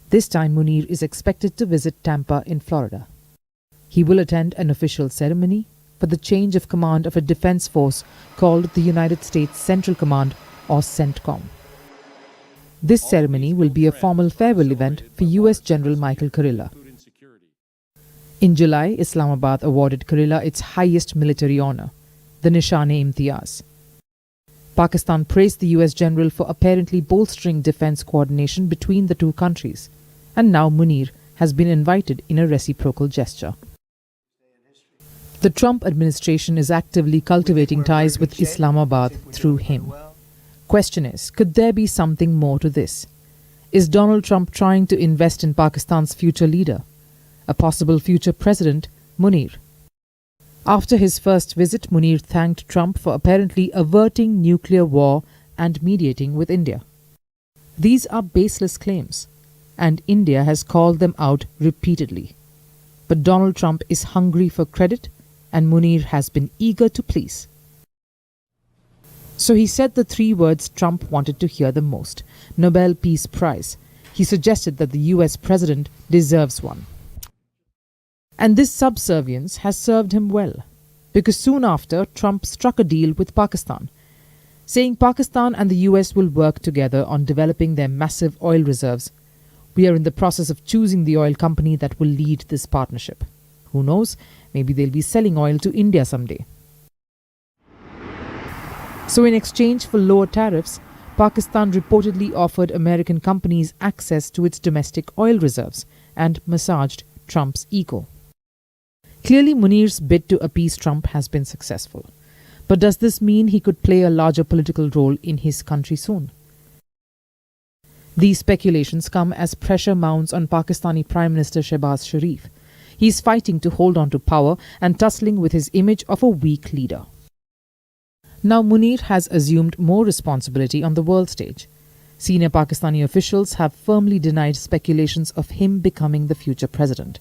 This time Munir is expected to visit Tampa in Florida. He will attend an official ceremony for the change of command of a defense force called the United States Central Command, or CENTCOM. This ceremony will be a formal farewell event for US General Michael Kurilla. In July, Islamabad awarded Kurilla its highest military honor, the Nishan-e-Imtiyaz. Pakistan praised the US general for apparently bolstering defense coordination between the two countries, and now Munir has been invited in a reciprocal gesture. The Trump administration is actively cultivating ties with Islamabad through him. Question is, could there be something more to this? Is Donald Trump trying to invest in Pakistan's future leader, a possible future president, Munir? After his first visit, Munir thanked Trump for apparently averting nuclear war and mediating with India. These are baseless claims, and India has called them out repeatedly. But Donald Trump is hungry for credit, and Munir has been eager to please. So he said the 3 words Trump wanted to hear the most: Nobel Peace Prize. He suggested that the US president deserves one. And this subservience has served him well, because soon after, Trump struck a deal with Pakistan, saying Pakistan and the US will work together on developing their massive oil reserves. We are in the process of choosing the oil company that will lead this partnership. Who knows, maybe they'll be selling oil to India someday. So in exchange for lower tariffs, Pakistan reportedly offered American companies access to its domestic oil reserves and massaged Trump's ego. Clearly, Munir's bid to appease Trump has been successful. But does this mean he could play a larger political role in his country soon? These speculations come as pressure mounts on Pakistani Prime Minister Shehbaz Sharif. He is fighting to hold on to power and tussling with his image of a weak leader. Now Munir has assumed more responsibility on the world stage. Senior Pakistani officials have firmly denied speculations of him becoming the future president.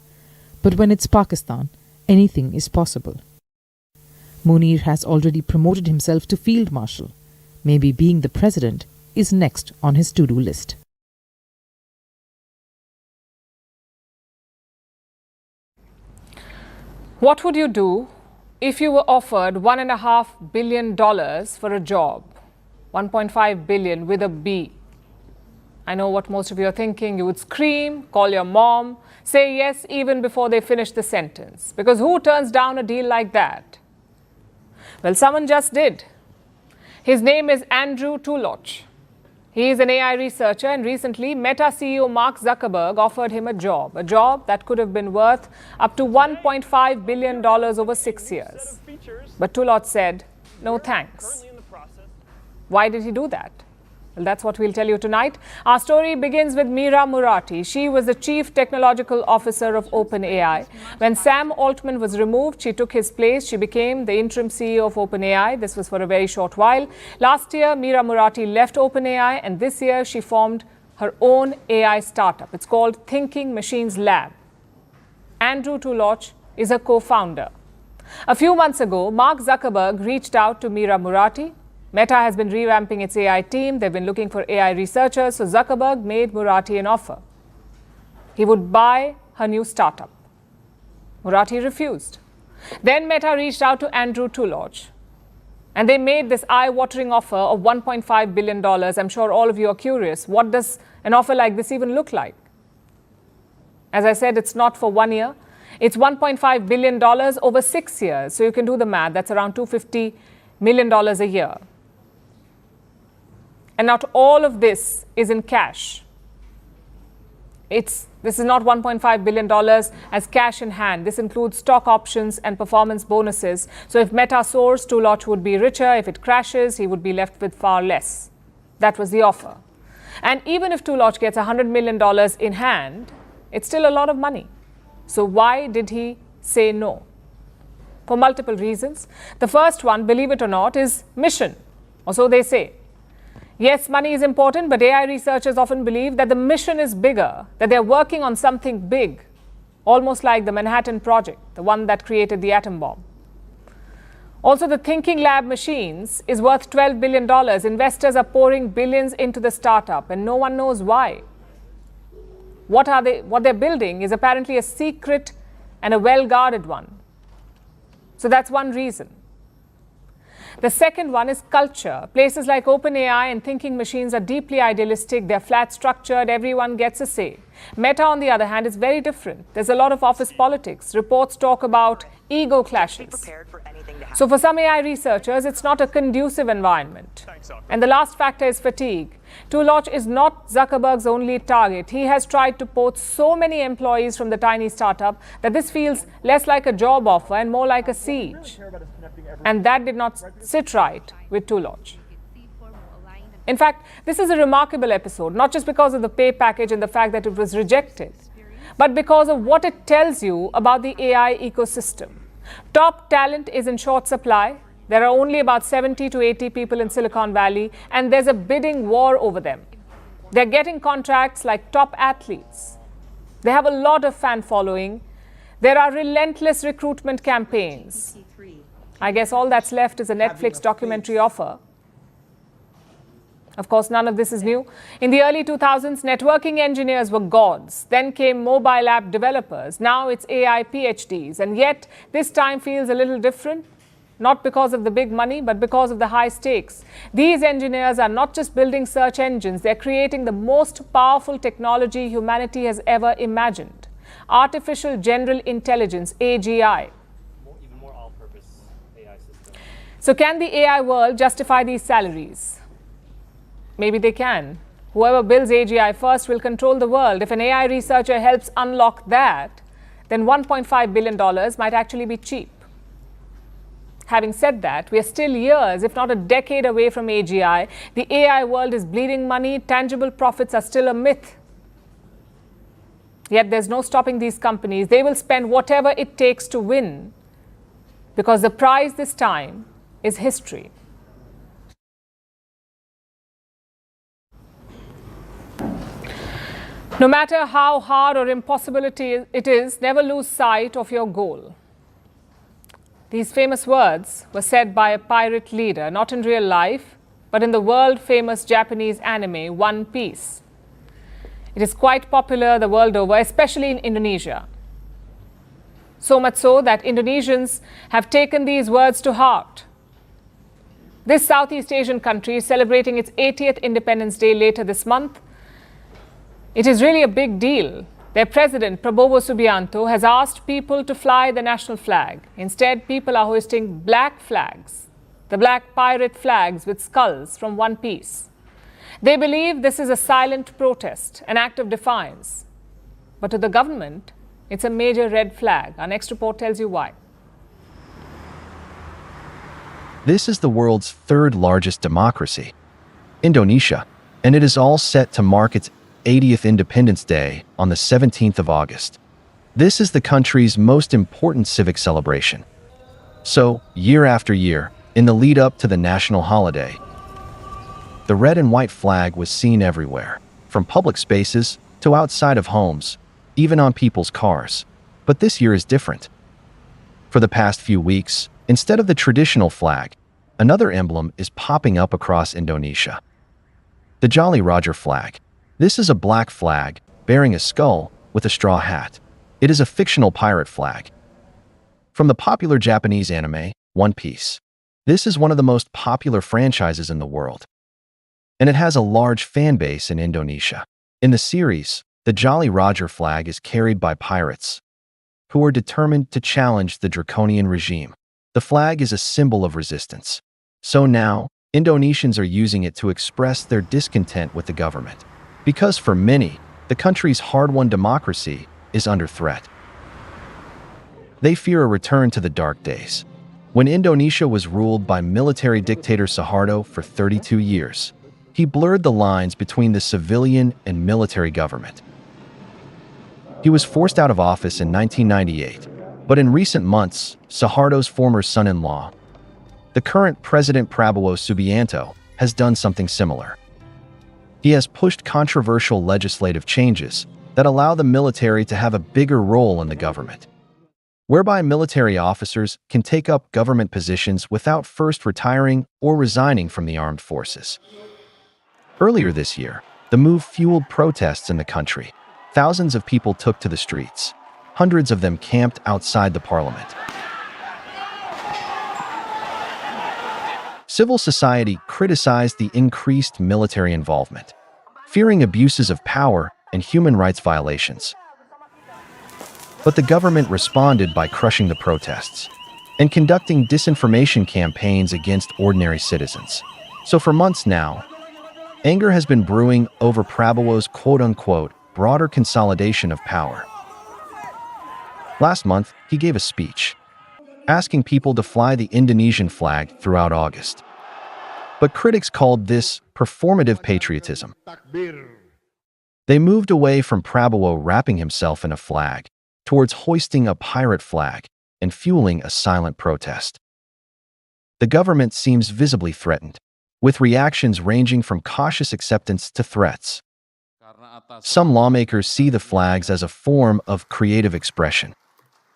But when it's Pakistan, anything is possible. Munir has already promoted himself to Field Marshal. Maybe being the president is next on his to-do list. What would you do if you were offered $1.5 billion for a job? 1.5 billion with a B. I know what most of you are thinking. You would scream, call your mom, say yes even before they finish the sentence. Because who turns down a deal like that? Well, someone just did. His name is Andrew Tulloch. He is an AI researcher, and recently Meta CEO Mark Zuckerberg offered him a job that could have been worth up to $1.5 billion over 6 years. But Tulloch said, no thanks. Why did he do that? Well, that's what we'll tell you tonight. Our story begins with Meera Murati. She was the Chief Technological Officer of OpenAI. When Sam Altman was removed, she took his place. She became the interim CEO of OpenAI. This was for a very short while. Last year, Meera Murati left OpenAI, and this year she formed her own AI startup. It's called Thinking Machines Lab. Andrew Tulloch is a co-founder. A few months ago, Mark Zuckerberg reached out to Meera Murati. Meta has been revamping its AI team. They've been looking for AI researchers, so Zuckerberg made Murati an offer. He would buy her new startup. Murati refused. Then Meta reached out to Andrew Tulloch, and they made this eye-watering offer of $1.5 billion. I'm sure all of you are curious. What does an offer like this even look like? As I said, it's not for 1 year. It's $1.5 billion over 6 years. So you can do the math. That's around $250 million a year. And not all of this is in cash. This is not $1.5 billion as cash in hand. This includes stock options and performance bonuses. So if Meta soars, Tulloch would be richer. If it crashes, he would be left with far less. That was the offer. And even if Tulloch gets $100 million in hand, it's still a lot of money. So why did he say no? For multiple reasons. The first one, believe it or not, is mission, or so they say. Yes, money is important, but AI researchers often believe that the mission is bigger, that they're working on something big, almost like the Manhattan Project, the one that created the atom bomb. Also, the Thinking Lab Machines is worth $12 billion. Investors are pouring billions into the startup, and no one knows why. What they're building is apparently a secret and a well-guarded one. So that's one reason. The second one is culture. Places like OpenAI and Thinking Machines are deeply idealistic. They're flat structured. Everyone gets a say. Meta, on the other hand, is very different. There's a lot of office politics. Reports talk about ego clashes. So for some AI researchers, it's not a conducive environment. And the last factor is fatigue. Tulloch is not Zuckerberg's only target. He has tried to poach so many employees from the tiny startup that this feels less like a job offer and more like a siege. And that did not sit right with Tulloch. In fact, this is a remarkable episode, not just because of the pay package and the fact that it was rejected, but because of what it tells you about the AI ecosystem. Top talent is in short supply. There are only about 70 to 80 people in Silicon Valley, and there's a bidding war over them. They're getting contracts like top athletes. They have a lot of fan following. There are relentless recruitment campaigns. I guess all that's left is a Netflix documentary offer. Of course, none of this is new. In the early 2000s, networking engineers were gods. Then came mobile app developers. Now it's AI PhDs. And yet, this time feels a little different. Not because of the big money, but because of the high stakes. These engineers are not just building search engines. They're creating the most powerful technology humanity has ever imagined. Artificial General Intelligence, AGI. So can the AI world justify these salaries? Maybe they can. Whoever builds AGI first will control the world. If an AI researcher helps unlock that, then $1.5 billion might actually be cheap. Having said that, we are still years, if not a decade away from AGI. The AI world is bleeding money. Tangible profits are still a myth. Yet there's no stopping these companies. They will spend whatever it takes to win, because the prize this time is history. No matter how hard or impossible it is, never lose sight of your goal. These famous words were said by a pirate leader, not in real life, but in the world-famous Japanese anime, One Piece. It is quite popular the world over, especially in Indonesia. So much so that Indonesians have taken these words to heart. This Southeast Asian country is celebrating its 80th Independence Day later this month. It is really a big deal. Their president, Prabowo Subianto, has asked people to fly the national flag. Instead, people are hoisting black flags, the black pirate flags with skulls from One Piece. They believe this is a silent protest, an act of defiance. But to the government, it's a major red flag. Our next report tells you why. This is the world's third largest democracy, Indonesia, and it is all set to mark its 80th Independence Day on the 17th of August. This is the country's most important civic celebration. So, year after year, in the lead up to the national holiday, the red and white flag was seen everywhere, from public spaces to outside of homes, even on people's cars. But this year is different. For the past few weeks, instead of the traditional flag, another emblem is popping up across Indonesia. The Jolly Roger flag. This is a black flag bearing a skull with a straw hat. It is a fictional pirate flag. From the popular Japanese anime, One Piece. This is one of the most popular franchises in the world, and it has a large fan base in Indonesia. In the series, the Jolly Roger flag is carried by pirates who are determined to challenge the draconian regime. The flag is a symbol of resistance. So now, Indonesians are using it to express their discontent with the government. Because for many, the country's hard-won democracy is under threat. They fear a return to the dark days, when Indonesia was ruled by military dictator Suharto for 32 years. He blurred the lines between the civilian and military government. He was forced out of office in 1998, but in recent months, Suharto's former son-in-law, the current President Prabowo Subianto, has done something similar. He has pushed controversial legislative changes that allow the military to have a bigger role in the government, whereby military officers can take up government positions without first retiring or resigning from the armed forces. Earlier this year, the move fueled protests in the country. Thousands of people took to the streets. Hundreds of them camped outside the parliament. Civil society criticized the increased military involvement, fearing abuses of power and human rights violations. But the government responded by crushing the protests and conducting disinformation campaigns against ordinary citizens. So for months now, anger has been brewing over Prabowo's quote-unquote broader consolidation of power. Last month, he gave a speech, asking people to fly the Indonesian flag throughout August. But critics called this performative patriotism. They moved away from Prabowo wrapping himself in a flag towards hoisting a pirate flag and fueling a silent protest. The government seems visibly threatened, with reactions ranging from cautious acceptance to threats. Some lawmakers see the flags as a form of creative expression,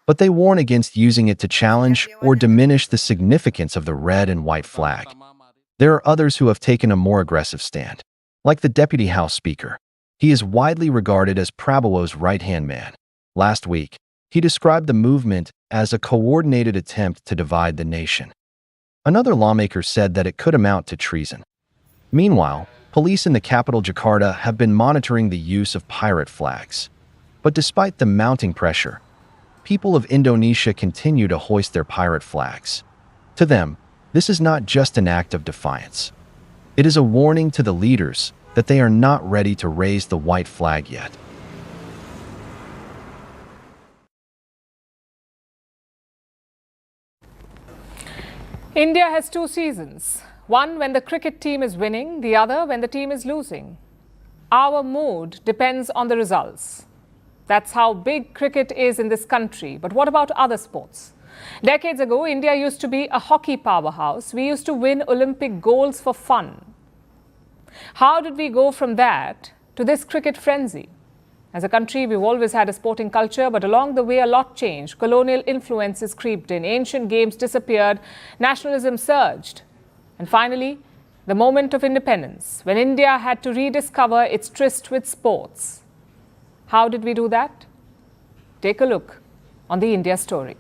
but they warn against using it to challenge or diminish the significance of the red and white flag. There are others who have taken a more aggressive stand, like the Deputy House Speaker. He is widely regarded as Prabowo's right-hand man. Last week, he described the movement as a coordinated attempt to divide the nation. Another lawmaker said that it could amount to treason. Meanwhile, police in the capital Jakarta have been monitoring the use of pirate flags. But despite the mounting pressure, people of Indonesia continue to hoist their pirate flags. To them, this is not just an act of defiance. It is a warning to the leaders that they are not ready to raise the white flag yet. India has two seasons. One when the cricket team is winning, the other when the team is losing. Our mood depends on the results. That's how big cricket is in this country. But what about other sports? Decades ago, India used to be a hockey powerhouse. We used to win Olympic golds for fun. How did we go from that to this cricket frenzy? As a country, we've always had a sporting culture, but along the way, a lot changed. Colonial influences creeped in, ancient games disappeared, nationalism surged. And finally, the moment of independence, when India had to rediscover its tryst with sports. How did we do that? Take a look on the India story.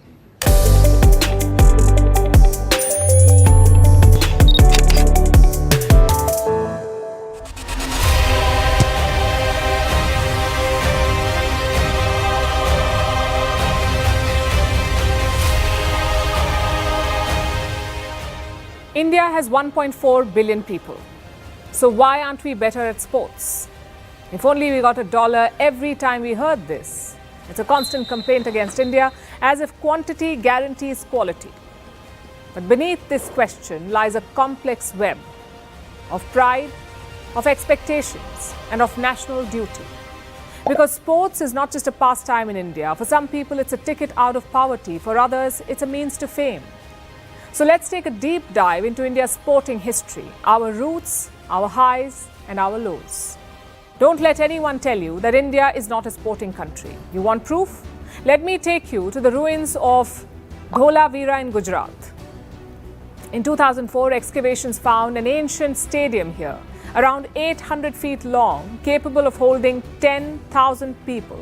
India has 1.4 billion people. So why aren't we better at sports? If only we got $1 every time we heard this. It's a constant complaint against India, as if quantity guarantees quality. But beneath this question lies a complex web of pride, of expectations, and of national duty. Because sports is not just a pastime in India. For some people, it's a ticket out of poverty. For others, it's a means to fame. So let's take a deep dive into India's sporting history, our roots, our highs, and our lows. Don't let anyone tell you that India is not a sporting country. You want proof? Let me take you to the ruins of Dholavira in Gujarat. In 2004, excavations found an ancient stadium here, around 800 feet long, capable of holding 10,000 people.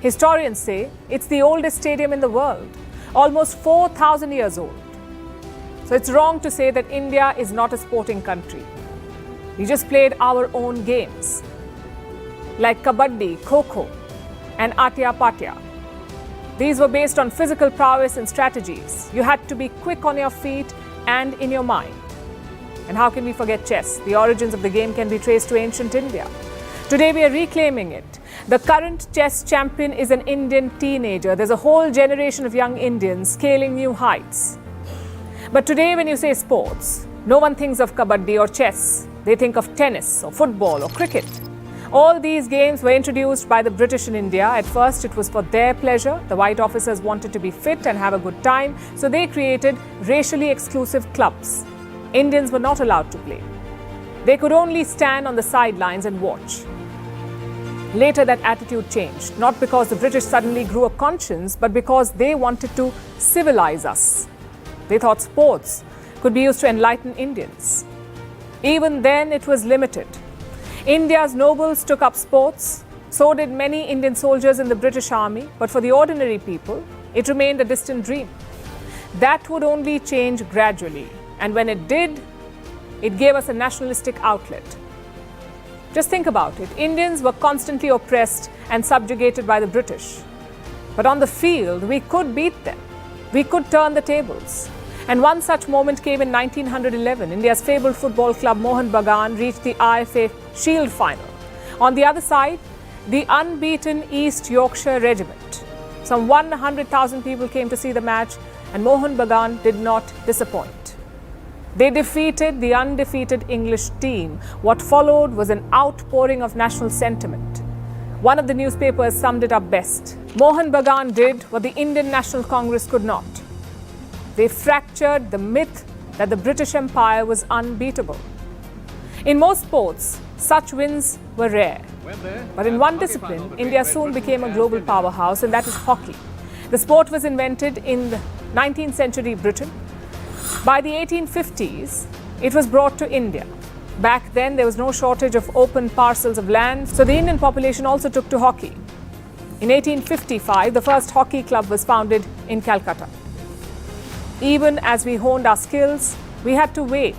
Historians say it's the oldest stadium in the world, almost 4,000 years old. So it's wrong to say that India is not a sporting country. We just played our own games, like kabaddi, kho-kho, and atya-patya. These were based on physical prowess and strategies. You had to be quick on your feet and in your mind. And how can we forget chess? The origins of the game can be traced to ancient India. Today we are reclaiming it. The current chess champion is an Indian teenager. There's a whole generation of young Indians scaling new heights. But today when you say sports, no one thinks of kabaddi or chess. They think of tennis or football or cricket. All these games were introduced by the British in India. At first, it was for their pleasure. The white officers wanted to be fit and have a good time, so they created racially exclusive clubs. Indians were not allowed to play. They could only stand on the sidelines and watch. Later, that attitude changed, not because the British suddenly grew a conscience, but because they wanted to civilize us. They thought sports could be used to enlighten Indians. Even then, it was limited. India's nobles took up sports, so did many Indian soldiers in the British Army, but for the ordinary people, it remained a distant dream. That would only change gradually, and when it did, it gave us a nationalistic outlet. Just think about it. Indians were constantly oppressed and subjugated by the British. But on the field, we could beat them. We could turn the tables. And one such moment came in 1911. India's fabled football club Mohun Bagan reached the IFA Shield final. On the other side, the unbeaten East Yorkshire Regiment. Some 100,000 people came to see the match, and Mohun Bagan did not disappoint. They defeated the undefeated English team. What followed was an outpouring of national sentiment. One of the newspapers summed it up best. Mohun Bagan did what the Indian National Congress could not. They fractured the myth that the British Empire was unbeatable. In most sports, such wins were rare. But in one discipline, India soon became a global powerhouse, and that is hockey. The sport was invented in the 19th century Britain. By the 1850s, it was brought to India. Back then, there was no shortage of open parcels of land, so the Indian population also took to hockey. In 1855, the first hockey club was founded in Calcutta. Even as we honed our skills, we had to wait.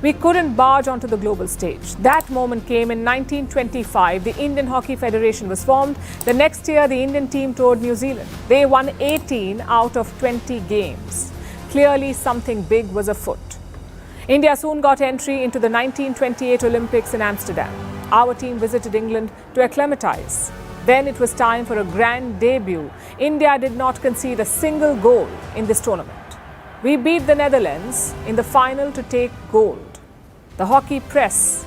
We couldn't barge onto the global stage. That moment came in 1925. The Indian Hockey Federation was formed. The next year, the Indian team toured New Zealand. They won 18 out of 20 games. Clearly, something big was afoot. India soon got entry into the 1928 Olympics in Amsterdam. Our team visited England to acclimatize. Then it was time for a grand debut. India did not concede a single goal in this tournament. We beat the Netherlands in the final to take gold. The hockey press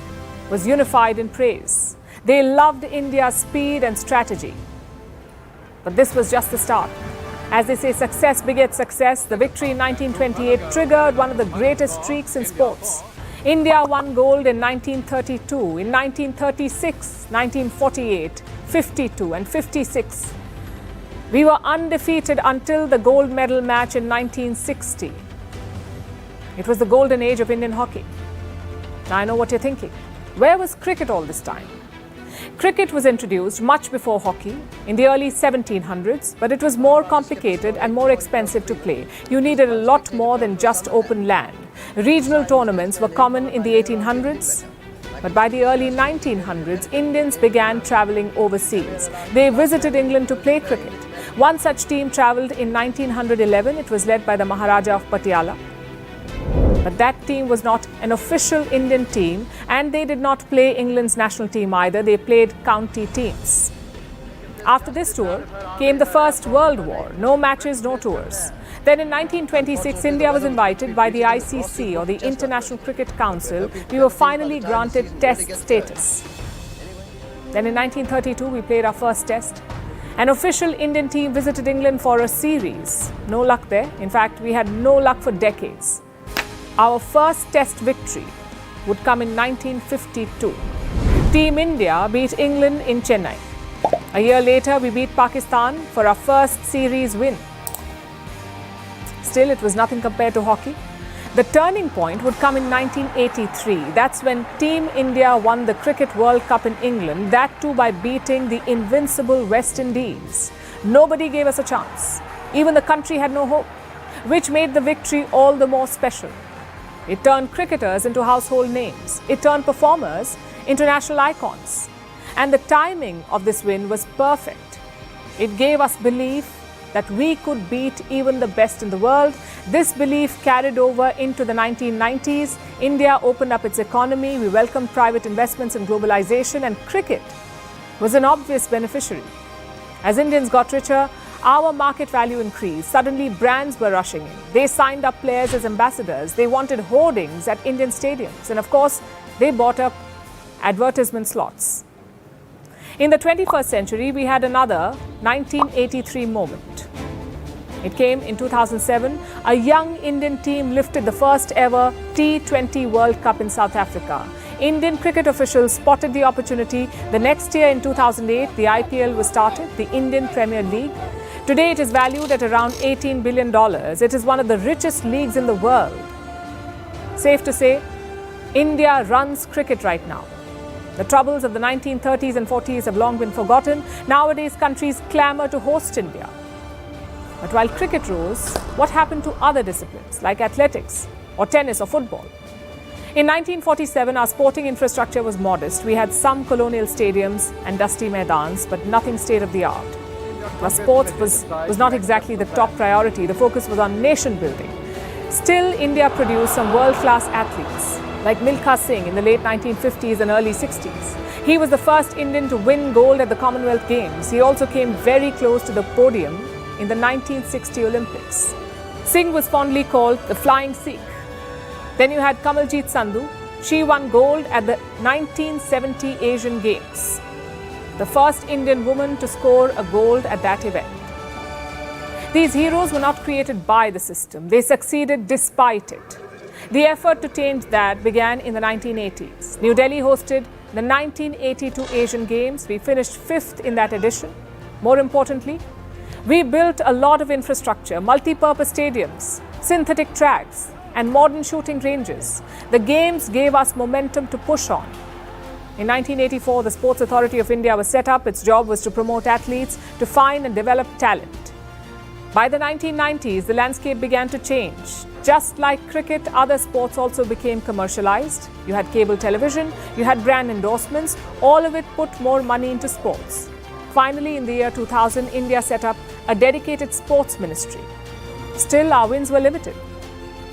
was unified in praise. They loved India's speed and strategy. But this was just the start. As they say, success begets success. The victory in 1928 triggered one of the greatest streaks in sports. India won gold in 1932, in 1936, 1948, 52 and 56. We were undefeated until the gold medal match in 1960. It was the golden age of Indian hockey. Now I know what you're thinking. Where was cricket all this time? Cricket was introduced much before hockey in the early 1700s, but it was more complicated and more expensive to play. You needed a lot more than just open land. Regional tournaments were common in the 1800s. But by the early 1900s, Indians began travelling overseas. They visited England to play cricket. One such team travelled in 1911. It was led by the Maharaja of Patiala. But that team was not an official Indian team, and they did not play England's national team either. They played county teams. After this tour came the First World War. No matches, no tours. Then in 1926, India was invited by the ICC, or the International Cricket Council. We were finally granted test status. Then in 1932, we played our first test. An official Indian team visited England for a series. No luck there. In fact, we had no luck for decades. Our first test victory would come in 1952. Team India beat England in Chennai. A year later, we beat Pakistan for our first series win. Still, it was nothing compared to hockey. The turning point would come in 1983. That's when Team India won the Cricket World Cup in England, that too by beating the invincible West Indies. Nobody gave us a chance. Even the country had no hope, which made the victory all the more special. It turned cricketers into household names. It turned performers into national icons. And the timing of this win was perfect. It gave us belief that we could beat even the best in the world. This belief carried over into the 1990s. India opened up its economy. We welcomed private investments in globalization, and cricket was an obvious beneficiary. As Indians got richer, our market value increased. Suddenly, brands were rushing in. They signed up players as ambassadors. They wanted hoardings at Indian stadiums. And of course, they bought up advertisement slots. In the 21st century, we had another 1983 moment. It came in 2007. A young Indian team lifted the first ever T20 World Cup in South Africa. Indian cricket officials spotted the opportunity. The next year, in 2008, the IPL was started, the Indian Premier League. Today, it is valued at around $18 billion. It is one of the richest leagues in the world. Safe to say, India runs cricket right now. The troubles of the 1930s and 40s have long been forgotten. Nowadays, countries clamour to host India. But while cricket rose, what happened to other disciplines like athletics or tennis or football? In 1947, our sporting infrastructure was modest. We had some colonial stadiums and dusty maidans, but nothing state-of-the-art. Our sports was not exactly the top priority. The focus was on nation building. Still, India produced some world-class athletes, like Milkha Singh in the late 1950s and early 60s. He was the first Indian to win gold at the Commonwealth Games. He also came very close to the podium in the 1960 Olympics. Singh was fondly called the Flying Sikh. Then you had Kamaljeet Sandhu. She won gold at the 1970 Asian Games, the first Indian woman to score a gold at that event. These heroes were not created by the system. They succeeded despite it. The effort to change that began in the 1980s. New Delhi hosted the 1982 Asian Games. We finished 5th in that edition. More importantly, we built a lot of infrastructure, multi-purpose stadiums, synthetic tracks, and modern shooting ranges. The Games gave us momentum to push on. In 1984, the Sports Authority of India was set up. Its job was to promote athletes, to find and develop talent. By the 1990s, the landscape began to change. Just like cricket, other sports also became commercialized. You had cable television, you had brand endorsements. All of it put more money into sports. Finally, in the year 2000, India set up a dedicated sports ministry. Still, our wins were limited.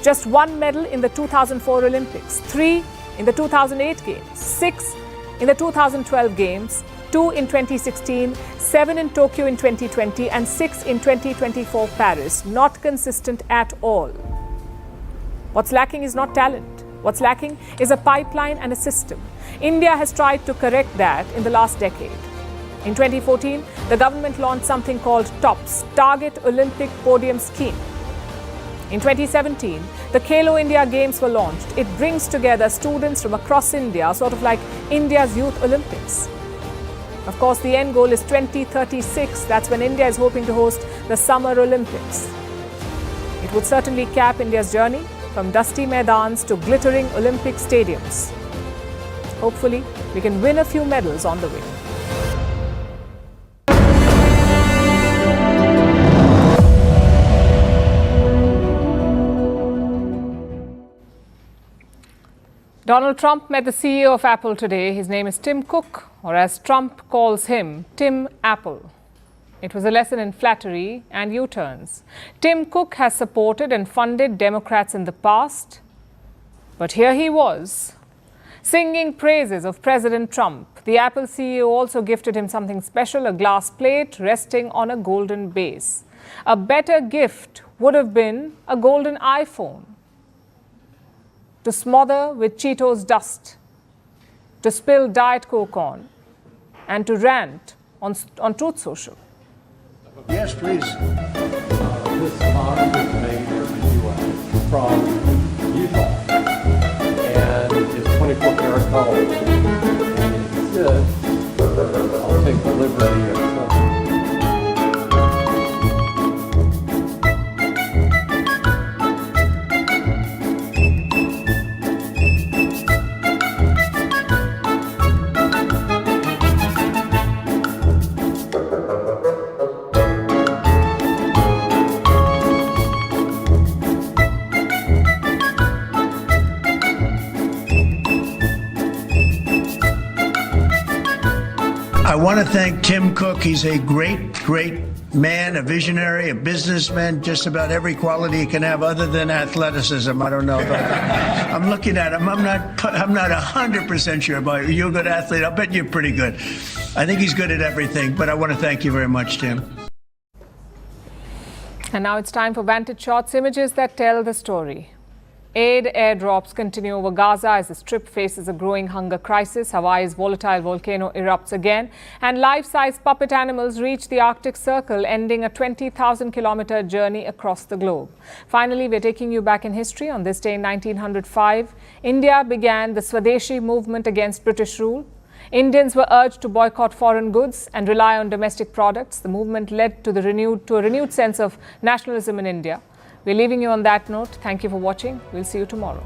Just 1 medal in the 2004 Olympics, 3 in the 2008 Games, 6 in the 2012 Games, 2 in 2016, 7 in Tokyo in 2020, and 6 in 2024 Paris. Not consistent at all. What's lacking is not talent. What's lacking is a pipeline and a system. India has tried to correct that in the last decade. In 2014, the government launched something called TOPS, Target Olympic Podium Scheme. In 2017, the Khelo India Games were launched. It brings together students from across India, sort of like India's Youth Olympics. Of course, the end goal is 2036. That's when India is hoping to host the Summer Olympics. It would certainly cap India's journey from dusty maidans to glittering Olympic stadiums. Hopefully, we can win a few medals on the way. Donald Trump met the CEO of Apple today. His name is Tim Cook, or as Trump calls him, Tim Apple. It was a lesson in flattery and U-turns. Tim Cook has supported and funded Democrats in the past. But here he was, singing praises of President Trump. The Apple CEO also gifted him something special, a glass plate resting on a golden base. A better gift would have been a golden iPhone to smother with Cheetos dust, to spill Diet Coke on, and to rant on Truth Social. Yes, please. This box was made here in the U.S. from Utah, and it's 24 karat gold. And it's this. I'll take the liberty of I want to thank Tim Cook. He's a great, great man, a visionary, a businessman, just about every quality he can have other than athleticism. I don't know. I'm looking at him. I'm not 100% sure about you. You're a good athlete. I'll bet you're pretty good. I think he's good at everything, but I want to thank you very much, Tim. And now it's time for Vantage Shots, images that tell the story. Aid airdrops continue over Gaza as the Strip faces a growing hunger crisis. Hawaii's volatile volcano erupts again, and life-size puppet animals reach the Arctic Circle, ending a 20,000-kilometer journey across the globe. Finally, we're taking you back in history. On this day in 1905, India began the Swadeshi movement against British rule. Indians were urged to boycott foreign goods and rely on domestic products. The movement led to a renewed sense of nationalism in India. We're leaving you on that note. Thank you for watching. We'll see you tomorrow.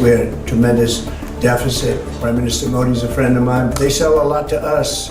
We had a tremendous deficit. Prime Minister Modi is a friend of mine. They sell a lot to us.